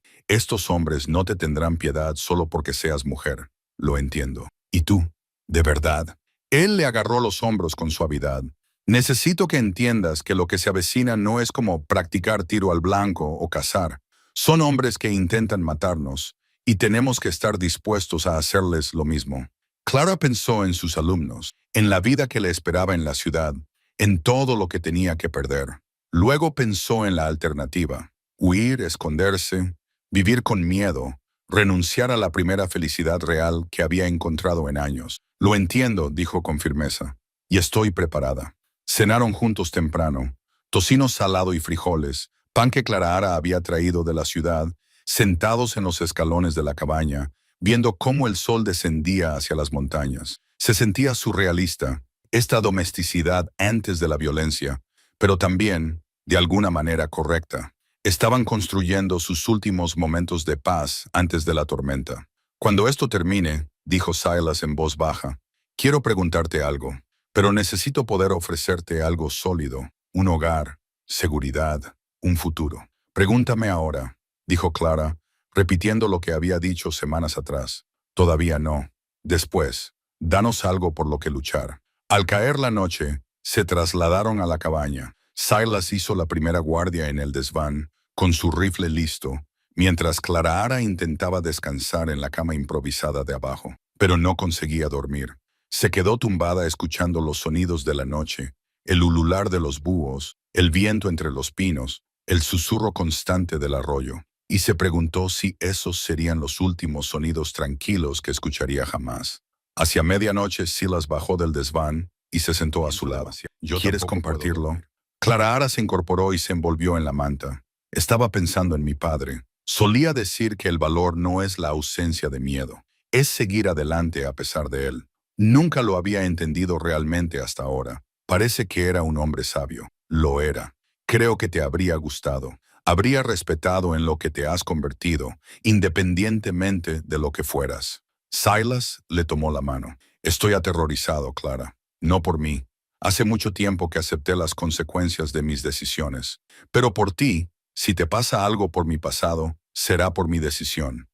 Estos hombres no te tendrán piedad solo porque seas mujer. Lo entiendo. ¿Y tú? ¿De verdad?» Él le agarró los hombros con suavidad. «Necesito que entiendas que lo que se avecina no es como practicar tiro al blanco o cazar. Son hombres que intentan matarnos, y tenemos que estar dispuestos a hacerles lo mismo». Clara pensó en sus alumnos, en la vida que le esperaba en la ciudad, en todo lo que tenía que perder. Luego pensó en la alternativa: huir, esconderse, vivir con miedo, renunciar a la primera felicidad real que había encontrado en años. «Lo entiendo», dijo con firmeza, «y estoy preparada». Cenaron juntos temprano, tocino salado y frijoles, pan que Clara Ara había traído de la ciudad, sentados en los escalones de la cabaña, viendo cómo el sol descendía hacia las montañas. Se sentía surrealista, esta domesticidad antes de la violencia, pero también, de alguna manera, correcta. Estaban construyendo sus últimos momentos de paz antes de la tormenta. «Cuando esto termine», dijo Silas en voz baja, «quiero preguntarte algo, pero necesito poder ofrecerte algo sólido, un hogar, seguridad, un futuro. Pregúntame ahora», dijo Clara, repitiendo lo que había dicho semanas atrás. «Todavía no. Después, danos algo por lo que luchar». Al caer la noche, se trasladaron a la cabaña. Silas hizo la primera guardia en el desván, con su rifle listo, mientras Clara Ara intentaba descansar en la cama improvisada de abajo, pero no conseguía dormir. Se quedó tumbada escuchando los sonidos de la noche, el ulular de los búhos, el viento entre los pinos, el susurro constante del arroyo, y se preguntó si esos serían los últimos sonidos tranquilos que escucharía jamás. Hacia medianoche, Silas bajó del desván y se sentó a su lado. «¿Quieres compartirlo?» Clara Ara se incorporó y se envolvió en la manta. «Estaba pensando en mi padre. Solía decir que el valor no es la ausencia de miedo, es seguir adelante a pesar de él. Nunca lo había entendido realmente hasta ahora. Parece que era un hombre sabio. Lo era. Creo que te habría gustado. Habría respetado en lo que te has convertido, independientemente de lo que fueras». Silas le tomó la mano. «Estoy aterrorizado, Clara. No por mí. Hace mucho tiempo que acepté las consecuencias de mis decisiones. Pero por ti, si te pasa algo por mi pasado, será por mi decisión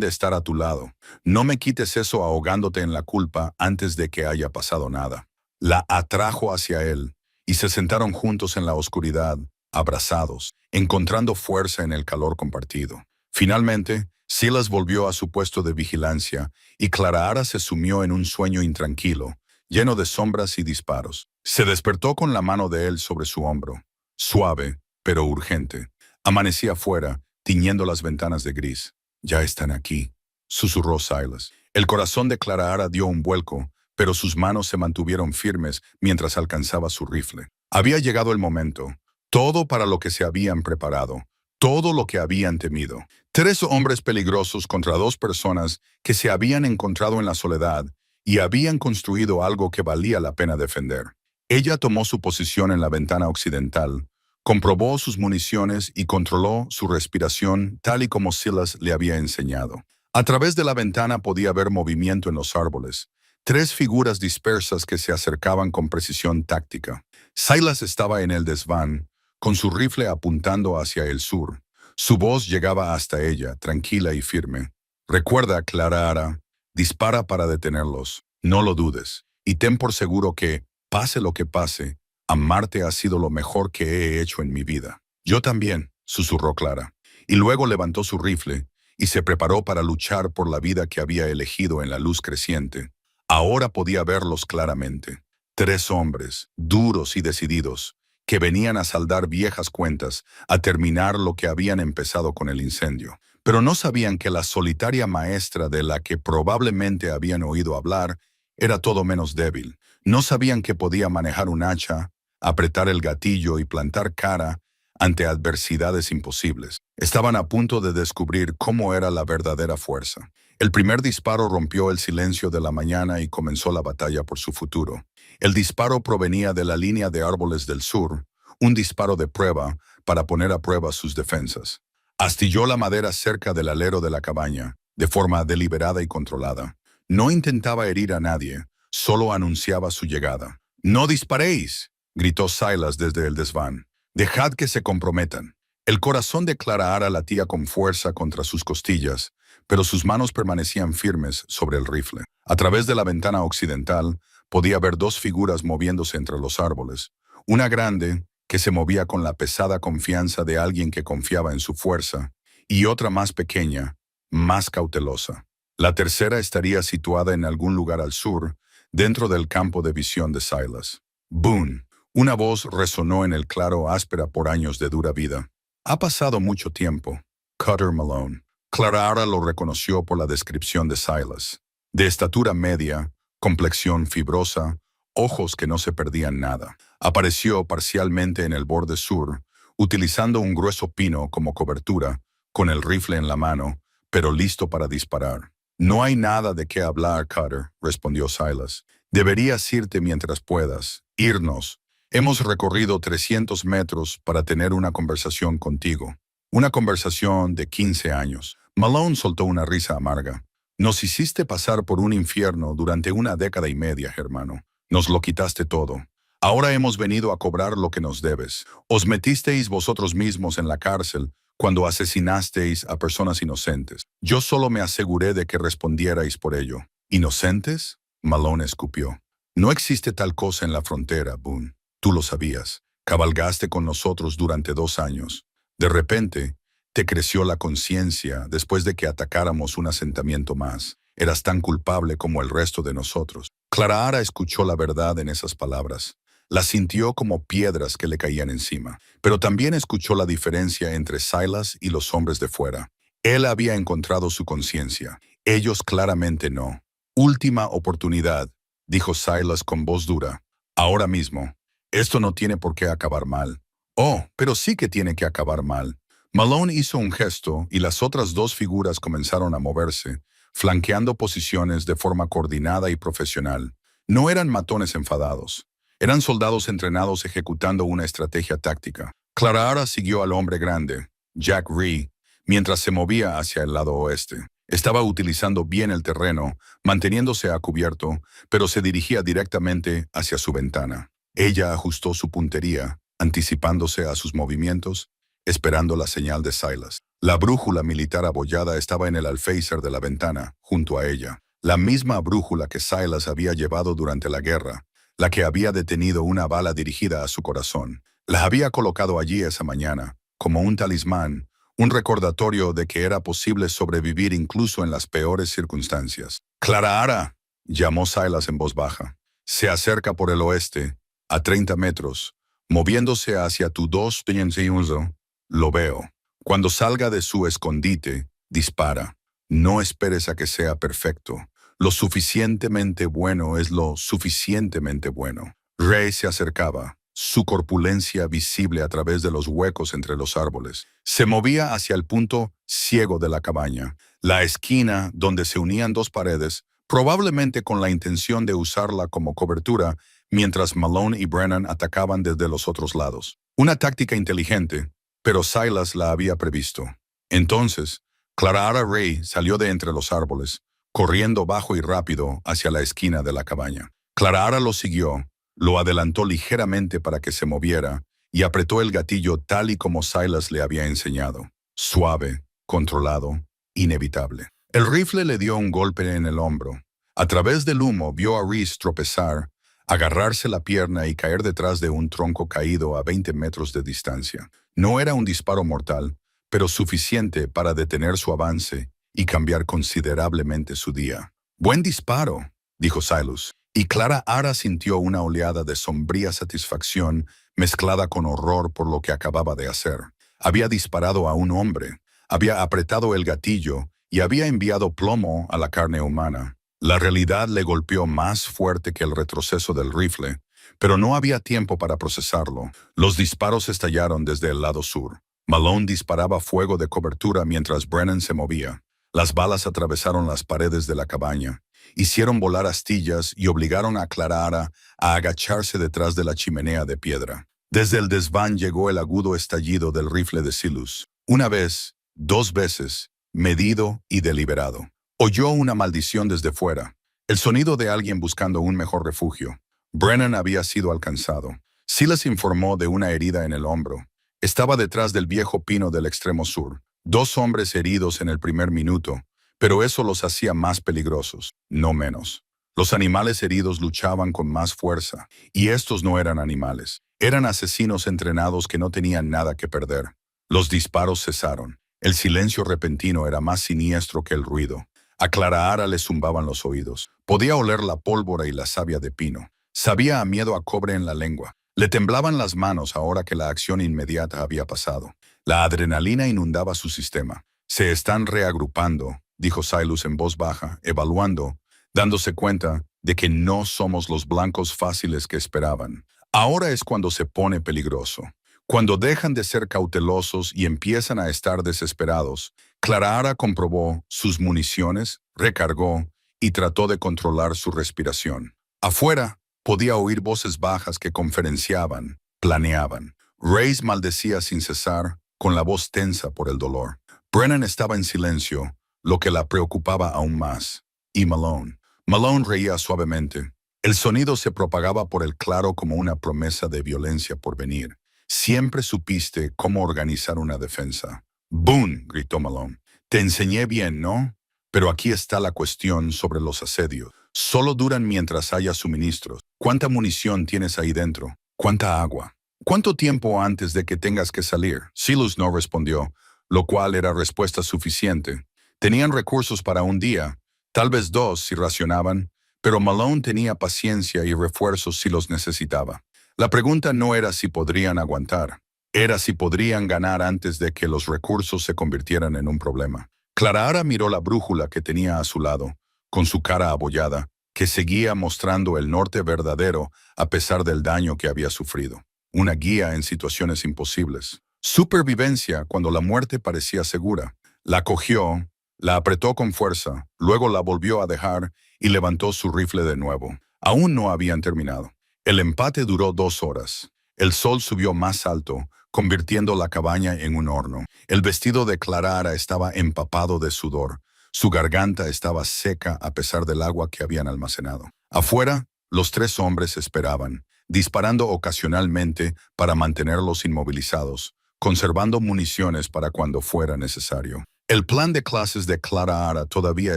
de estar a tu lado. No me quites eso ahogándote en la culpa antes de que haya pasado nada. La atrajo hacia él y se sentaron juntos en la oscuridad, abrazados, encontrando fuerza en el calor compartido. Finalmente, Silas volvió a su puesto de vigilancia y Clara se sumió en un sueño intranquilo, lleno de sombras y disparos. Se despertó con la mano de él sobre su hombro, suave, pero urgente. Amanecía afuera, tiñendo las ventanas de gris. «Ya están aquí», susurró Silas. El corazón de Clara dio un vuelco, pero sus manos se mantuvieron firmes mientras alcanzaba su rifle. Había llegado el momento, todo para lo que se habían preparado, todo lo que habían temido. 3 hombres peligrosos contra 2 personas que se habían encontrado en la soledad y habían construido algo que valía la pena defender. Ella tomó su posición en la ventana occidental, comprobó sus municiones y controló su respiración tal y como Silas le había enseñado. A través de la ventana podía ver movimiento en los árboles, 3 figuras dispersas que se acercaban con precisión táctica. Silas estaba en el desván, con su rifle apuntando hacia el sur. Su voz llegaba hasta ella, tranquila y firme. «Recuerda, Clara, dispara para detenerlos, no lo dudes, y ten por seguro que, pase lo que pase, amarte ha sido lo mejor que he hecho en mi vida». «Yo también», susurró Clara, y luego levantó su rifle y se preparó para luchar por la vida que había elegido en la luz creciente. Ahora podía verlos claramente. 3 hombres, duros y decididos, que venían a saldar viejas cuentas, a terminar lo que habían empezado con el incendio. Pero no sabían que la solitaria maestra de la que probablemente habían oído hablar era todo menos débil. No sabían que podía manejar un hacha, apretar el gatillo y plantar cara ante adversidades imposibles. Estaban a punto de descubrir cómo era la verdadera fuerza. El primer disparo rompió el silencio de la mañana y comenzó la batalla por su futuro. El disparo provenía de la línea de árboles del sur, un disparo de prueba para poner a prueba sus defensas. Astilló la madera cerca del alero de la cabaña, de forma deliberada y controlada. No intentaba herir a nadie, solo anunciaba su llegada. «¡No disparéis!», gritó Silas desde el desván. «Dejad que se comprometan». El corazón de Clara latía con fuerza contra sus costillas, pero sus manos permanecían firmes sobre el rifle. A través de la ventana occidental podía ver 2 figuras moviéndose entre los árboles. Una grande, que se movía con la pesada confianza de alguien que confiaba en su fuerza, y otra más pequeña, más cautelosa. La tercera estaría situada en algún lugar al sur, dentro del campo de visión de Silas. «Boone», una voz resonó en el claro áspera por años de dura vida. «Ha pasado mucho tiempo, Cutter Malone». Clara lo reconoció por la descripción de Silas. De estatura media, complexión fibrosa, ojos que no se perdían nada. Apareció parcialmente en el borde sur, utilizando un grueso pino como cobertura, con el rifle en la mano, pero listo para disparar. «No hay nada de qué hablar, Cutter», respondió Silas. «Deberías irte mientras puedas. Irnos. Hemos recorrido 300 metros para tener una conversación contigo. Una conversación de 15 años». Malone soltó una risa amarga. «Nos hiciste pasar por un infierno durante 1 década y media, hermano. Nos lo quitaste todo. Ahora hemos venido a cobrar lo que nos debes. Os metisteis vosotros mismos en la cárcel cuando asesinasteis a personas inocentes. Yo solo me aseguré de que respondierais por ello». «¿Inocentes?», Malone escupió. «No existe tal cosa en la frontera, Boone. Tú lo sabías. Cabalgaste con nosotros durante 2 años. De repente, te creció la conciencia después de que atacáramos un asentamiento más. Eras tan culpable como el resto de nosotros». Clara escuchó la verdad en esas palabras. Las sintió como piedras que le caían encima, pero también escuchó la diferencia entre Silas y los hombres de fuera. Él había encontrado su conciencia, ellos claramente no. «Última oportunidad», dijo Silas con voz dura. «Ahora mismo. Esto no tiene por qué acabar mal». «Oh, pero sí que tiene que acabar mal». Malone hizo un gesto y las otras 2 figuras comenzaron a moverse, flanqueando posiciones de forma coordinada y profesional. No eran matones enfadados. Eran soldados entrenados ejecutando una estrategia táctica. Clara siguió al hombre grande, Jack Rhee, mientras se movía hacia el lado oeste. Estaba utilizando bien el terreno, manteniéndose a cubierto, pero se dirigía directamente hacia su ventana. Ella ajustó su puntería, anticipándose a sus movimientos, esperando la señal de Silas. La brújula militar abollada estaba en el alféizar de la ventana, junto a ella. La misma brújula que Silas había llevado durante la guerra, la que había detenido una bala dirigida a su corazón. La había colocado allí esa mañana, como un talismán, un recordatorio de que era posible sobrevivir incluso en las peores circunstancias. «Clara Ara», llamó Silas en voz baja. «Se acerca por el oeste, a 30 metros, moviéndose hacia tu 211. Lo veo. Cuando salga de su escondite, dispara. No esperes a que sea perfecto. Lo suficientemente bueno es lo suficientemente bueno». Ray se acercaba, su corpulencia visible a través de los huecos entre los árboles. Se movía hacia el punto ciego de la cabaña, la esquina donde se unían dos paredes, probablemente con la intención de usarla como cobertura, mientras Malone y Brennan atacaban desde los otros lados. Una táctica inteligente, pero Silas la había previsto. Entonces, Clara Ray salió de entre los árboles, corriendo bajo y rápido hacia la esquina de la cabaña. Clara lo siguió, lo adelantó ligeramente para que se moviera y apretó el gatillo tal y como Silas le había enseñado. Suave, controlado, inevitable. El rifle le dio un golpe en el hombro. A través del humo vio a Reese tropezar, agarrarse la pierna y caer detrás de un tronco caído a 20 metros de distancia. No era un disparo mortal, pero suficiente para detener su avance y cambiar considerablemente su día. «Buen disparo», dijo Silas, y Clara Ara sintió una oleada de sombría satisfacción mezclada con horror por lo que acababa de hacer. Había disparado a un hombre, había apretado el gatillo y había enviado plomo a la carne humana. La realidad le golpeó más fuerte que el retroceso del rifle, pero no había tiempo para procesarlo. Los disparos estallaron desde el lado sur. Malone disparaba fuego de cobertura mientras Brennan se movía. Las balas atravesaron las paredes de la cabaña, hicieron volar astillas y obligaron a Clara Ara a agacharse detrás de la chimenea de piedra. Desde el desván llegó el agudo estallido del rifle de Silas. Una vez, dos veces, medido y deliberado. Oyó una maldición desde fuera, el sonido de alguien buscando un mejor refugio. Brennan había sido alcanzado. Silas informó de una herida en el hombro. Estaba detrás del viejo pino del extremo sur. 2 hombres heridos en el primer minuto, pero eso los hacía más peligrosos, no menos. Los animales heridos luchaban con más fuerza, y estos no eran animales. Eran asesinos entrenados que no tenían nada que perder. Los disparos cesaron. El silencio repentino era más siniestro que el ruido. A Clara Ara le zumbaban los oídos. Podía oler la pólvora y la savia de pino. Sabía a miedo a cobre en la lengua. Le temblaban las manos ahora que la acción inmediata había pasado. La adrenalina inundaba su sistema. «Se están reagrupando», dijo Silas en voz baja, evaluando, dándose cuenta de que no somos los blancos fáciles que esperaban. Ahora es cuando se pone peligroso. Cuando dejan de ser cautelosos y empiezan a estar desesperados. Clara Ara comprobó sus municiones, recargó y trató de controlar su respiración. Afuera, podía oír voces bajas que conferenciaban, planeaban. Reyes maldecía sin cesar, con la voz tensa por el dolor. Brennan estaba en silencio, lo que la preocupaba aún más. Y Malone. Malone reía suavemente. El sonido se propagaba por el claro como una promesa de violencia por venir. «Siempre supiste cómo organizar una defensa». «¡Boom!», gritó Malone. «Te enseñé bien, ¿no? Pero aquí está la cuestión sobre los asedios. Solo duran mientras haya suministros. ¿Cuánta munición tienes ahí dentro? ¿Cuánta agua? ¿Cuánto tiempo antes de que tengas que salir?» Silas no respondió, lo cual era respuesta suficiente. Tenían recursos para un día, tal vez 2 si racionaban, pero Malone tenía paciencia y refuerzos si los necesitaba. La pregunta no era si podrían aguantar, era si podrían ganar antes de que los recursos se convirtieran en un problema. Clara Ara miró la brújula que tenía a su lado, con su cara abollada, que seguía mostrando el norte verdadero a pesar del daño que había sufrido. Una guía en situaciones imposibles. Supervivencia cuando la muerte parecía segura. La cogió, la apretó con fuerza, luego la volvió a dejar y levantó su rifle de nuevo. Aún no habían terminado. El empate duró 2 horas. El sol subió más alto, convirtiendo la cabaña en un horno. El vestido de Clara Ara estaba empapado de sudor. Su garganta estaba seca a pesar del agua que habían almacenado. Afuera, los 3 hombres esperaban, disparando ocasionalmente para mantenerlos inmovilizados, conservando municiones para cuando fuera necesario. El plan de clases de Clara Ara todavía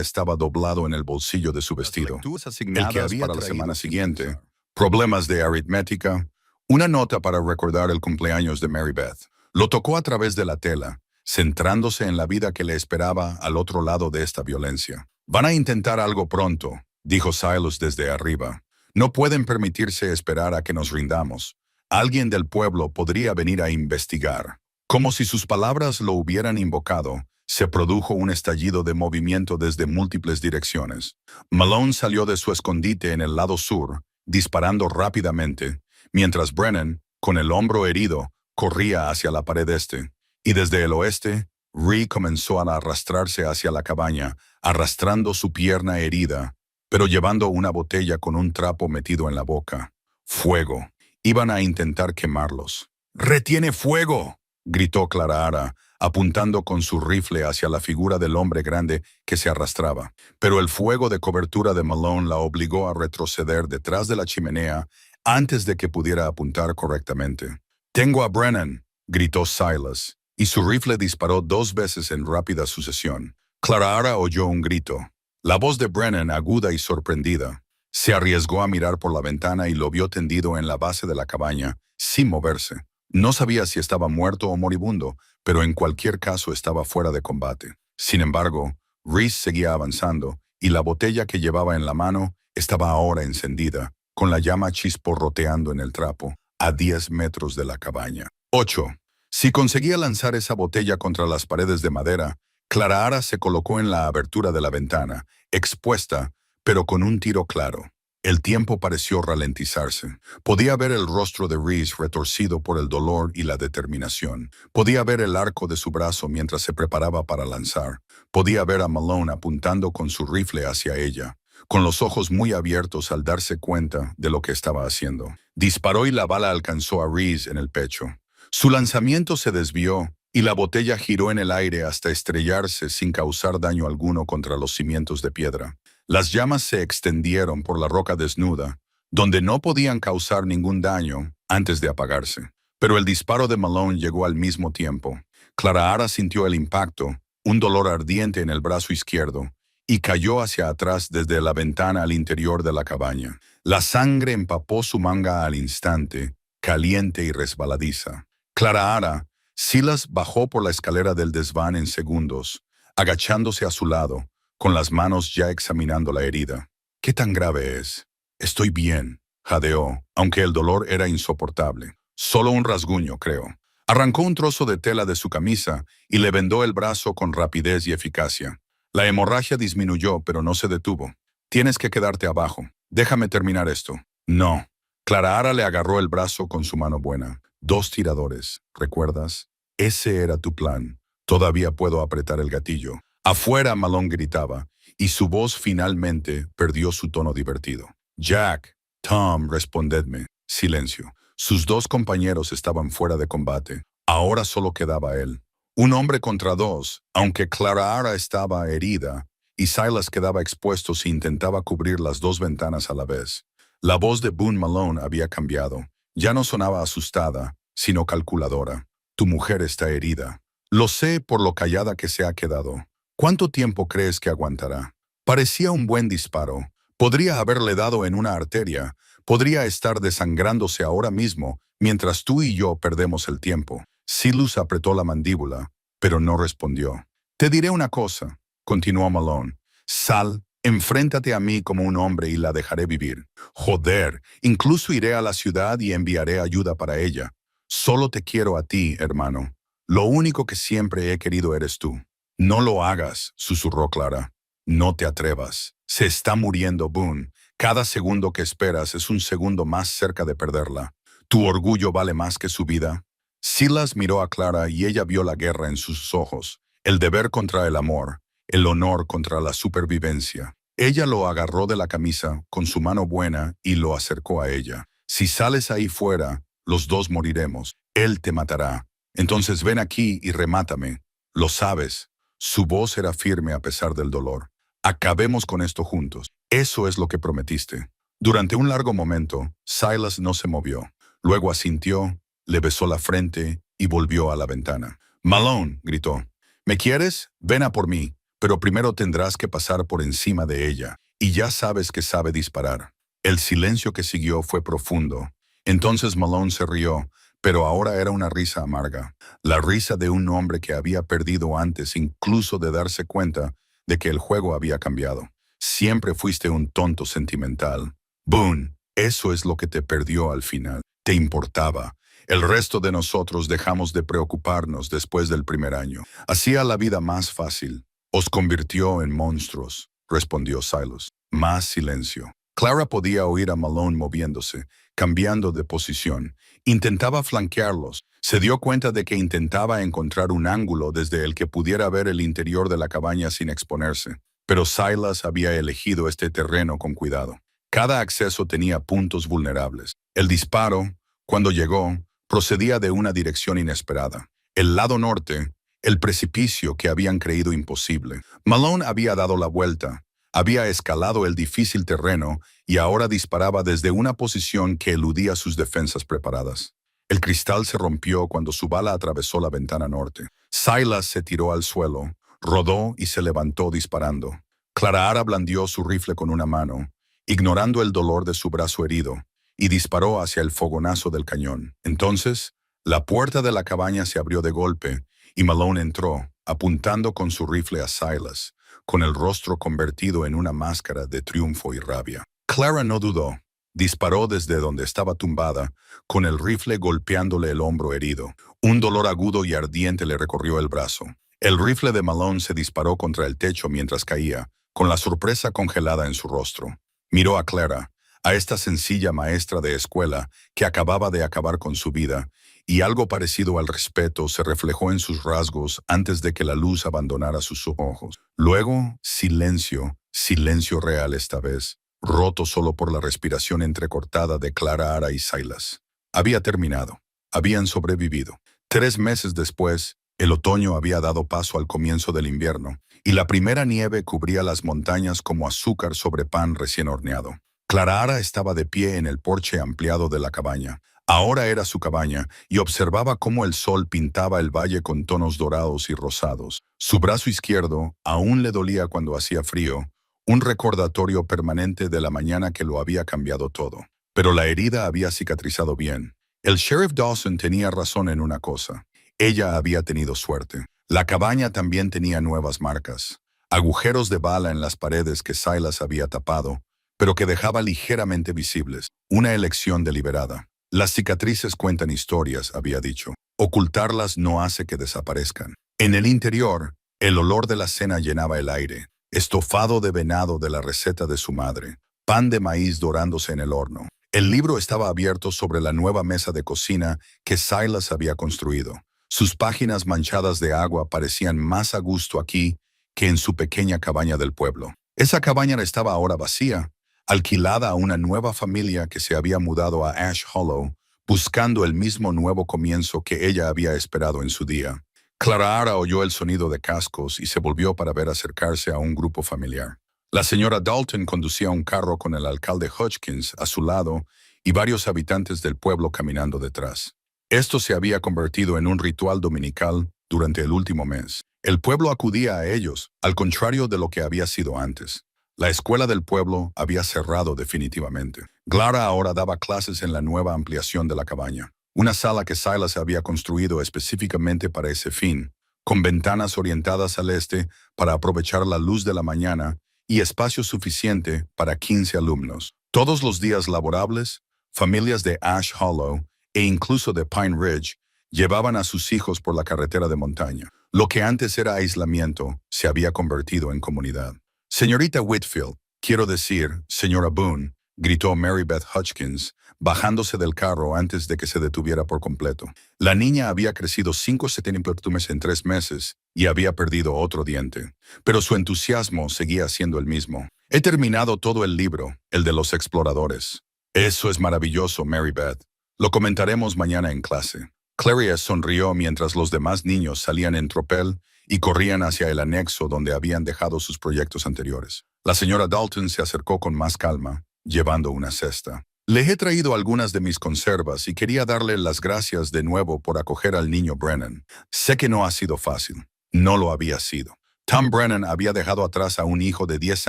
estaba doblado en el bolsillo de su vestido, el que había para la semana siguiente, problemas de aritmética, una nota para recordar el cumpleaños de Mary Beth. Lo tocó a través de la tela, centrándose en la vida que le esperaba al otro lado de esta violencia. Van a intentar algo pronto, dijo Silas desde arriba. No pueden permitirse esperar a que nos rindamos. Alguien del pueblo podría venir a investigar. Como si sus palabras lo hubieran invocado, se produjo un estallido de movimiento desde múltiples direcciones. Malone salió de su escondite en el lado sur, disparando rápidamente, mientras Brennan, con el hombro herido, corría hacia la pared este. Y desde el oeste, Ree comenzó a arrastrarse hacia la cabaña, arrastrando su pierna herida, pero llevando una botella con un trapo metido en la boca. Fuego. Iban a intentar quemarlos. ¡Retiene fuego!, gritó Clara Ara, apuntando con su rifle hacia la figura del hombre grande que se arrastraba. Pero el fuego de cobertura de Malone la obligó a retroceder detrás de la chimenea antes de que pudiera apuntar correctamente. «Tengo a Brennan», gritó Silas, y su rifle disparó 2 veces en rápida sucesión. Clara Ara oyó un grito. La voz de Brennan, aguda y sorprendida. Se arriesgó a mirar por la ventana y lo vio tendido en la base de la cabaña, sin moverse. No sabía si estaba muerto o moribundo, pero en cualquier caso estaba fuera de combate. Sin embargo, Reese seguía avanzando, y la botella que llevaba en la mano estaba ahora encendida, con la llama chisporroteando en el trapo, a 10 metros de la cabaña. 8. Si conseguía lanzar esa botella contra las paredes de madera, Clara Ara se colocó en la abertura de la ventana, expuesta, pero con un tiro claro. El tiempo pareció ralentizarse. Podía ver el rostro de Reese retorcido por el dolor y la determinación. Podía ver el arco de su brazo mientras se preparaba para lanzar. Podía ver a Malone apuntando con su rifle hacia ella, con los ojos muy abiertos al darse cuenta de lo que estaba haciendo. Disparó y la bala alcanzó a Reese en el pecho. Su lanzamiento se desvió y la botella giró en el aire hasta estrellarse sin causar daño alguno contra los cimientos de piedra. Las llamas se extendieron por la roca desnuda, donde no podían causar ningún daño antes de apagarse. Pero el disparo de Malone llegó al mismo tiempo. Clara Ara sintió el impacto, un dolor ardiente en el brazo izquierdo, y cayó hacia atrás desde la ventana al interior de la cabaña. La sangre empapó su manga al instante, caliente y resbaladiza. Clara Ara, Silas bajó por la escalera del desván en segundos, agachándose a su lado, con las manos ya examinando la herida. «¿Qué tan grave es?» «Estoy bien», jadeó, aunque el dolor era insoportable. «Solo un rasguño, creo». Arrancó un trozo de tela de su camisa y le vendó el brazo con rapidez y eficacia. La hemorragia disminuyó, pero no se detuvo. «Tienes que quedarte abajo. Déjame terminar esto». «No». Clara Ara le agarró el brazo con su mano buena. 2 tiradores, ¿recuerdas? Ese era tu plan. Todavía puedo apretar el gatillo. Afuera, Malone gritaba, y su voz finalmente perdió su tono divertido. «Jack, Tom, respondedme». Silencio. Sus 2 compañeros estaban fuera de combate. Ahora solo quedaba él. Un hombre contra 2, aunque Clara Ara estaba herida, y Silas quedaba expuesto si intentaba cubrir las 2 ventanas a la vez. La voz de Boone Malone había cambiado. Ya no sonaba asustada, sino calculadora. «Tu mujer está herida. Lo sé por lo callada que se ha quedado. ¿Cuánto tiempo crees que aguantará?» Parecía un buen disparo. Podría haberle dado en una arteria. Podría estar desangrándose ahora mismo, mientras tú y yo perdemos el tiempo. Silas apretó la mandíbula, pero no respondió. «Te diré una cosa», continuó Malone. «Sal, enfréntate a mí como un hombre y la dejaré vivir. Joder, incluso iré a la ciudad y enviaré ayuda para ella. Solo te quiero a ti, hermano. Lo único que siempre he querido eres tú». «No lo hagas», susurró Clara. «No te atrevas. Se está muriendo Boone. Cada segundo que esperas es un segundo más cerca de perderla. ¿Tu orgullo vale más que su vida?» Silas miró a Clara y ella vio la guerra en sus ojos, el deber contra el amor, el honor contra la supervivencia. Ella lo agarró de la camisa con su mano buena y lo acercó a ella. «Si sales ahí fuera, los 2 moriremos. Él te matará. Entonces ven aquí y remátame. Lo sabes». Su voz era firme a pesar del dolor. «Acabemos con esto juntos. Eso es lo que prometiste». Durante un largo momento, Silas no se movió. Luego asintió, le besó la frente y volvió a la ventana. «Malone», gritó. «¿Me quieres? Ven a por mí, pero primero tendrás que pasar por encima de ella, y ya sabes que sabe disparar». El silencio que siguió fue profundo. Entonces Malone se rió, pero ahora era una risa amarga. La risa de un hombre que había perdido antes incluso de darse cuenta de que el juego había cambiado. «Siempre fuiste un tonto sentimental. Boone, eso es lo que te perdió al final. Te importaba. El resto de nosotros dejamos de preocuparnos después del primer año. Hacía la vida más fácil. Os convirtió en monstruos», respondió Silas. Más silencio. Clara podía oír a Malone moviéndose, cambiando de posición. Intentaba flanquearlos. Se dio cuenta de que intentaba encontrar un ángulo desde el que pudiera ver el interior de la cabaña sin exponerse. Pero Silas había elegido este terreno con cuidado. Cada acceso tenía puntos vulnerables. El disparo, cuando llegó, procedía de una dirección inesperada. El lado norte, el precipicio que habían creído imposible. Malone había dado la vuelta, había escalado el difícil terreno y ahora disparaba desde una posición que eludía sus defensas preparadas. El cristal se rompió cuando su bala atravesó la ventana norte. Silas se tiró al suelo, rodó y se levantó disparando. Clara blandió su rifle con una mano, ignorando el dolor de su brazo herido, y disparó hacia el fogonazo del cañón. Entonces, la puerta de la cabaña se abrió de golpe y Malone entró, apuntando con su rifle a Silas, con el rostro convertido en una máscara de triunfo y rabia. Clara no dudó. Disparó desde donde estaba tumbada, con el rifle golpeándole el hombro herido. Un dolor agudo y ardiente le recorrió el brazo. El rifle de Malone se disparó contra el techo mientras caía, con la sorpresa congelada en su rostro. Miró a Clara, a esta sencilla maestra de escuela que acababa de acabar con su vida, y algo parecido al respeto se reflejó en sus rasgos antes de que la luz abandonara sus ojos. Luego, silencio, silencio real esta vez, roto solo por la respiración entrecortada de Clara y Silas. Había terminado. Habían sobrevivido. 3 meses después, el otoño había dado paso al comienzo del invierno, y la primera nieve cubría las montañas como azúcar sobre pan recién horneado. Clara estaba de pie en el porche ampliado de la cabaña. Ahora era su cabaña, y observaba cómo el sol pintaba el valle con tonos dorados y rosados. Su brazo izquierdo aún le dolía cuando hacía frío, un recordatorio permanente de la mañana que lo había cambiado todo. Pero la herida había cicatrizado bien. El sheriff Dawson tenía razón en una cosa. Ella había tenido suerte. La cabaña también tenía nuevas marcas. Agujeros de bala en las paredes que Silas había tapado, pero que dejaba ligeramente visibles. Una elección deliberada. Las cicatrices cuentan historias, había dicho. Ocultarlas no hace que desaparezcan. En el interior, el olor de la cena llenaba el aire. Estofado de venado de la receta de su madre. Pan de maíz dorándose en el horno. El libro estaba abierto sobre la nueva mesa de cocina que Silas había construido. Sus páginas manchadas de agua parecían más a gusto aquí que en su pequeña cabaña del pueblo. Esa cabaña estaba ahora vacía, alquilada a una nueva familia que se había mudado a Ash Hollow, buscando el mismo nuevo comienzo que ella había esperado en su día. Clara oyó el sonido de cascos y se volvió para ver acercarse a un grupo familiar. La señora Dalton conducía un carro con el alcalde Hodgkins a su lado y varios habitantes del pueblo caminando detrás. Esto se había convertido en un ritual dominical durante el último mes. El pueblo acudía a ellos, al contrario de lo que había sido antes. La escuela del pueblo había cerrado definitivamente. Clara ahora daba clases en la nueva ampliación de la cabaña, una sala que Silas había construido específicamente para ese fin, con ventanas orientadas al este para aprovechar la luz de la mañana y espacio suficiente para 15 alumnos. Todos los días laborables, familias de Ash Hollow e incluso de Pine Ridge llevaban a sus hijos por la carretera de montaña. Lo que antes era aislamiento se había convertido en comunidad. «Señorita Whitfield, quiero decir, señora Boone», gritó Mary Beth Hodgkins, bajándose del carro antes de que se detuviera por completo. La niña había crecido 5 centímetros en 3 meses y había perdido otro diente, pero su entusiasmo seguía siendo el mismo. «He terminado todo el libro, el de los exploradores». «Eso es maravilloso, Mary Beth. Lo comentaremos mañana en clase». Claria sonrió mientras los demás niños salían en tropel y corrían hacia el anexo donde habían dejado sus proyectos anteriores. La señora Dalton se acercó con más calma, llevando una cesta. Le he traído algunas de mis conservas y quería darle las gracias de nuevo por acoger al niño Brennan. Sé que no ha sido fácil. No lo había sido. Tom Brennan había dejado atrás a un hijo de 10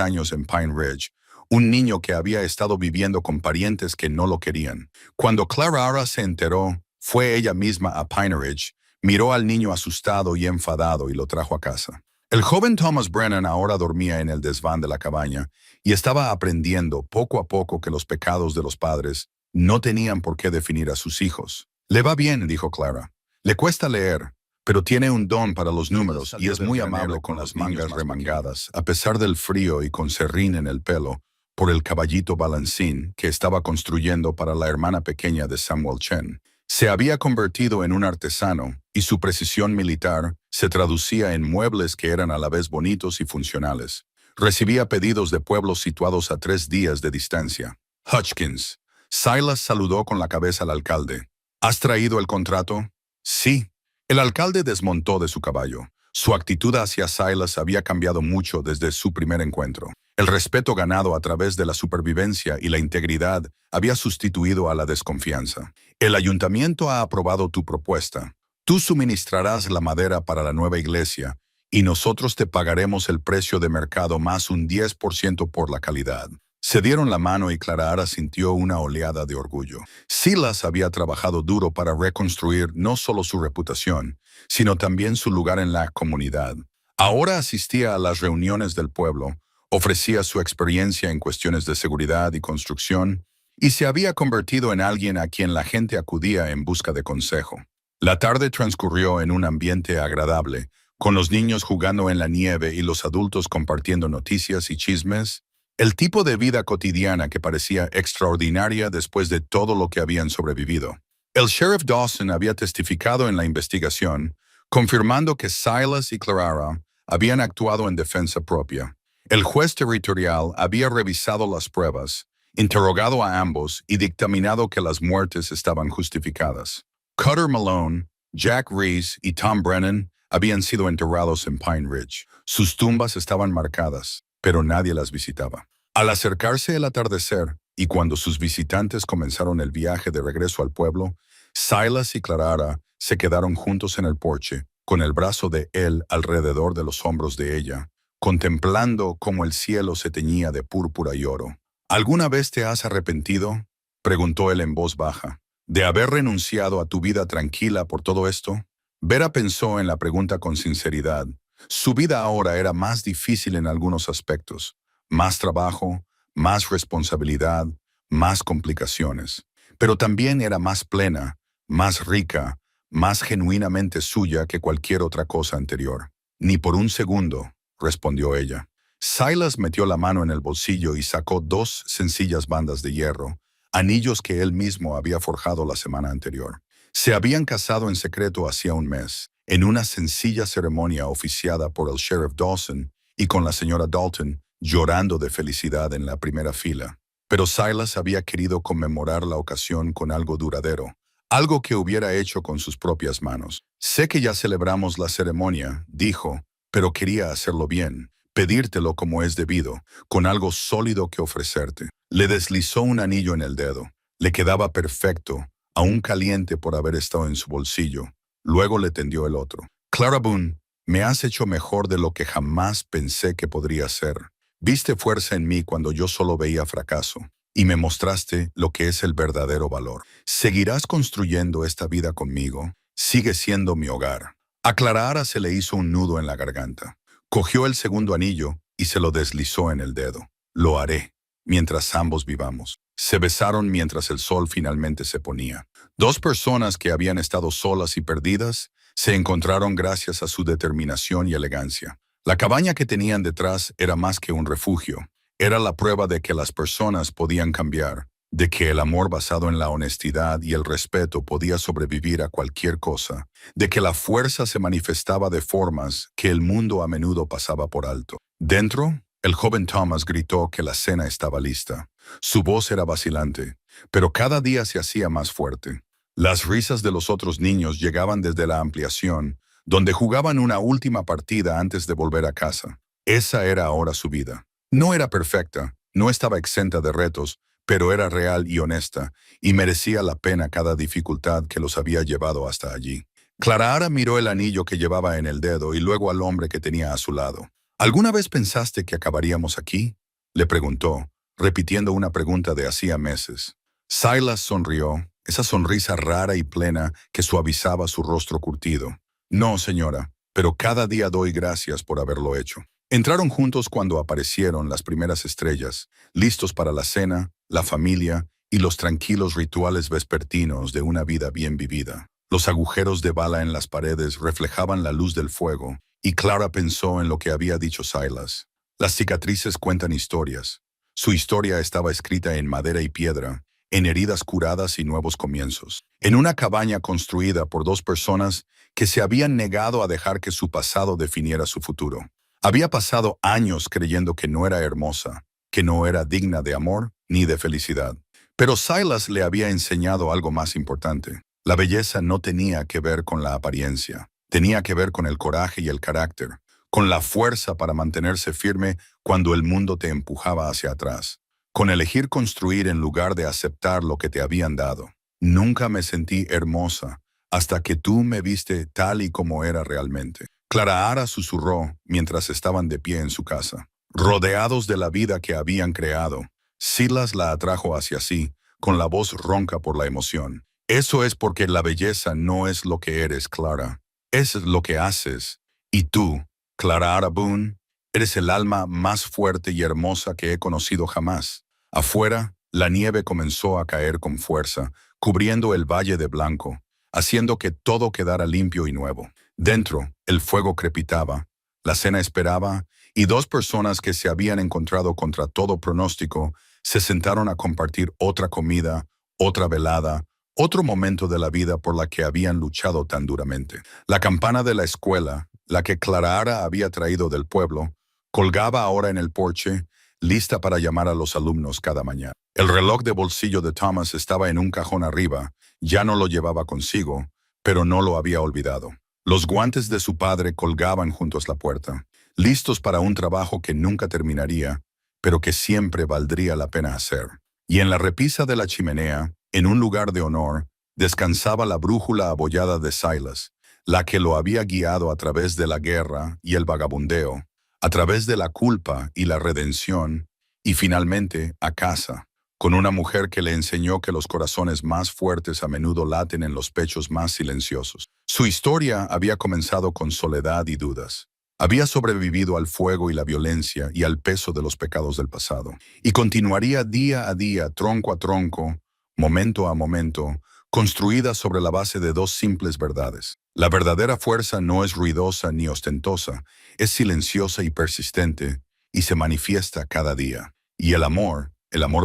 años en Pine Ridge, un niño que había estado viviendo con parientes que no lo querían. Cuando Clara Ara se enteró, fue ella misma a Pine Ridge, miró al niño asustado y enfadado y lo trajo a casa. El joven Thomas Brennan ahora dormía en el desván de la cabaña y estaba aprendiendo poco a poco que los pecados de los padres no tenían por qué definir a sus hijos. Le va bien, dijo Clara. Le cuesta leer, pero tiene un don para los números y es muy amable con las mangas remangadas, a pesar del frío y con serrín en el pelo, por el caballito balancín que estaba construyendo para la hermana pequeña de Samuel Chen. Se había convertido en un artesano y su precisión militar se traducía en muebles que eran a la vez bonitos y funcionales. Recibía pedidos de pueblos situados a 3 días de distancia. Hutchins. Silas saludó con la cabeza al alcalde. ¿Has traído el contrato? Sí. El alcalde desmontó de su caballo. Su actitud hacia Silas había cambiado mucho desde su primer encuentro. El respeto ganado a través de la supervivencia y la integridad había sustituido a la desconfianza. El ayuntamiento ha aprobado tu propuesta. Tú suministrarás la madera para la nueva iglesia y nosotros te pagaremos el precio de mercado más un 10% por la calidad. Se dieron la mano y Clara Ara sintió una oleada de orgullo. Silas había trabajado duro para reconstruir no solo su reputación, sino también su lugar en la comunidad. Ahora asistía a las reuniones del pueblo, ofrecía su experiencia en cuestiones de seguridad y construcción, y se había convertido en alguien a quien la gente acudía en busca de consejo. La tarde transcurrió en un ambiente agradable, con los niños jugando en la nieve y los adultos compartiendo noticias y chismes. El tipo de vida cotidiana que parecía extraordinaria después de todo lo que habían sobrevivido. El sheriff Dawson había testificado en la investigación, confirmando que Silas y Clara habían actuado en defensa propia. El juez territorial había revisado las pruebas, interrogado a ambos y dictaminado que las muertes estaban justificadas. Cutter Malone, Jack Reese y Tom Brennan habían sido enterrados en Pine Ridge. Sus tumbas estaban marcadas, pero nadie las visitaba. Al acercarse el atardecer y cuando sus visitantes comenzaron el viaje de regreso al pueblo, Silas y Clara se quedaron juntos en el porche, con el brazo de él alrededor de los hombros de ella, contemplando cómo el cielo se teñía de púrpura y oro. ¿Alguna vez te has arrepentido?, preguntó él en voz baja, ¿de haber renunciado a tu vida tranquila por todo esto? Vera pensó en la pregunta con sinceridad. Su vida ahora era más difícil en algunos aspectos. Más trabajo, más responsabilidad, más complicaciones. Pero también era más plena, más rica, más genuinamente suya que cualquier otra cosa anterior. Ni por un segundo, respondió ella. Silas metió la mano en el bolsillo y sacó 2 sencillas bandas de hierro, anillos que él mismo había forjado la semana anterior. Se habían casado en secreto hacía un mes, en una sencilla ceremonia oficiada por el sheriff Dawson y con la señora Dalton llorando de felicidad en la primera fila. Pero Silas había querido conmemorar la ocasión con algo duradero, algo que hubiera hecho con sus propias manos. Sé que ya celebramos la ceremonia, dijo, pero quería hacerlo bien, pedírtelo como es debido, con algo sólido que ofrecerte. Le deslizó un anillo en el dedo. Le quedaba perfecto, aún caliente por haber estado en su bolsillo. Luego le tendió el otro. Clara Boone, me has hecho mejor de lo que jamás pensé que podría ser. Viste fuerza en mí cuando yo solo veía fracaso, y me mostraste lo que es el verdadero valor. ¿Seguirás construyendo esta vida conmigo? Sigue siendo mi hogar. A Clara Ara se le hizo un nudo en la garganta. Cogió el segundo anillo y se lo deslizó en el dedo. Lo haré, mientras ambos vivamos. Se besaron mientras el sol finalmente se ponía. 2 personas que habían estado solas y perdidas se encontraron gracias a su determinación y elegancia. La cabaña que tenían detrás era más que un refugio. Era la prueba de que las personas podían cambiar, de que el amor basado en la honestidad y el respeto podía sobrevivir a cualquier cosa, de que la fuerza se manifestaba de formas que el mundo a menudo pasaba por alto. Dentro, el joven Thomas gritó que la cena estaba lista. Su voz era vacilante, pero cada día se hacía más fuerte. Las risas de los otros niños llegaban desde la ampliación, donde jugaban una última partida antes de volver a casa. Esa era ahora su vida. No era perfecta, no estaba exenta de retos, pero era real y honesta, y merecía la pena cada dificultad que los había llevado hasta allí. Clara miró el anillo que llevaba en el dedo y luego al hombre que tenía a su lado. ¿Alguna vez pensaste que acabaríamos aquí?, le preguntó, repitiendo una pregunta de hacía meses. Silas sonrió, esa sonrisa rara y plena que suavizaba su rostro curtido. No, señora, pero cada día doy gracias por haberlo hecho. Entraron juntos cuando aparecieron las primeras estrellas, listos para la cena, la familia y los tranquilos rituales vespertinos de una vida bien vivida. Los agujeros de bala en las paredes reflejaban la luz del fuego, y Clara pensó en lo que había dicho Silas. Las cicatrices cuentan historias. Su historia estaba escrita en madera y piedra, en heridas curadas y nuevos comienzos. En una cabaña construida por dos personas que se habían negado a dejar que su pasado definiera su futuro. Había pasado años creyendo que no era hermosa, que no era digna de amor ni de felicidad. Pero Silas le había enseñado algo más importante. La belleza no tenía que ver con la apariencia, tenía que ver con el coraje y el carácter, con la fuerza para mantenerse firme cuando el mundo te empujaba hacia atrás, con elegir construir en lugar de aceptar lo que te habían dado. Nunca me sentí hermosa hasta que tú me viste tal y como era realmente. Clara susurró mientras estaban de pie en su casa. Rodeados de la vida que habían creado, Silas la atrajo hacia sí, con la voz ronca por la emoción. Eso es porque la belleza no es lo que eres, Clara. Es lo que haces. Y tú, Clara Boone, eres el alma más fuerte y hermosa que he conocido jamás. Afuera, la nieve comenzó a caer con fuerza, cubriendo el valle de blanco, haciendo que todo quedara limpio y nuevo. Dentro, el fuego crepitaba, la cena esperaba, y dos personas que se habían encontrado contra todo pronóstico se sentaron a compartir otra comida, otra velada, otro momento de la vida por la que habían luchado tan duramente. La campana de la escuela, la que Clara había traído del pueblo, colgaba ahora en el porche, lista para llamar a los alumnos cada mañana. El reloj de bolsillo de Thomas estaba en un cajón arriba, ya no lo llevaba consigo, pero no lo había olvidado. Los guantes de su padre colgaban junto a la puerta, listos para un trabajo que nunca terminaría, pero que siempre valdría la pena hacer. Y en la repisa de la chimenea, en un lugar de honor, descansaba la brújula abollada de Silas, la que lo había guiado a través de la guerra y el vagabundeo, a través de la culpa y la redención, y finalmente a casa, con una mujer que le enseñó que los corazones más fuertes a menudo laten en los pechos más silenciosos. Su historia había comenzado con soledad y dudas. Había sobrevivido al fuego y la violencia y al peso de los pecados del pasado, y continuaría día a día, tronco a tronco, momento a momento, construida sobre la base de dos simples verdades. La verdadera fuerza no es ruidosa ni ostentosa, es silenciosa y persistente, y se manifiesta cada día. Y el amor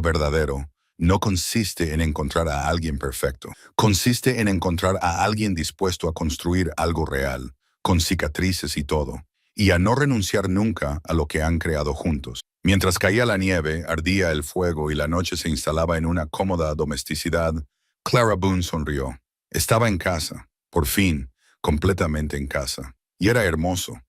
verdadero, no consiste en encontrar a alguien perfecto. Consiste en encontrar a alguien dispuesto a construir algo real, con cicatrices y todo, y a no renunciar nunca a lo que han creado juntos. Mientras caía la nieve, ardía el fuego y la noche se instalaba en una cómoda domesticidad, Clara Boone sonrió. Estaba en casa, por fin, completamente en casa. Y era hermoso.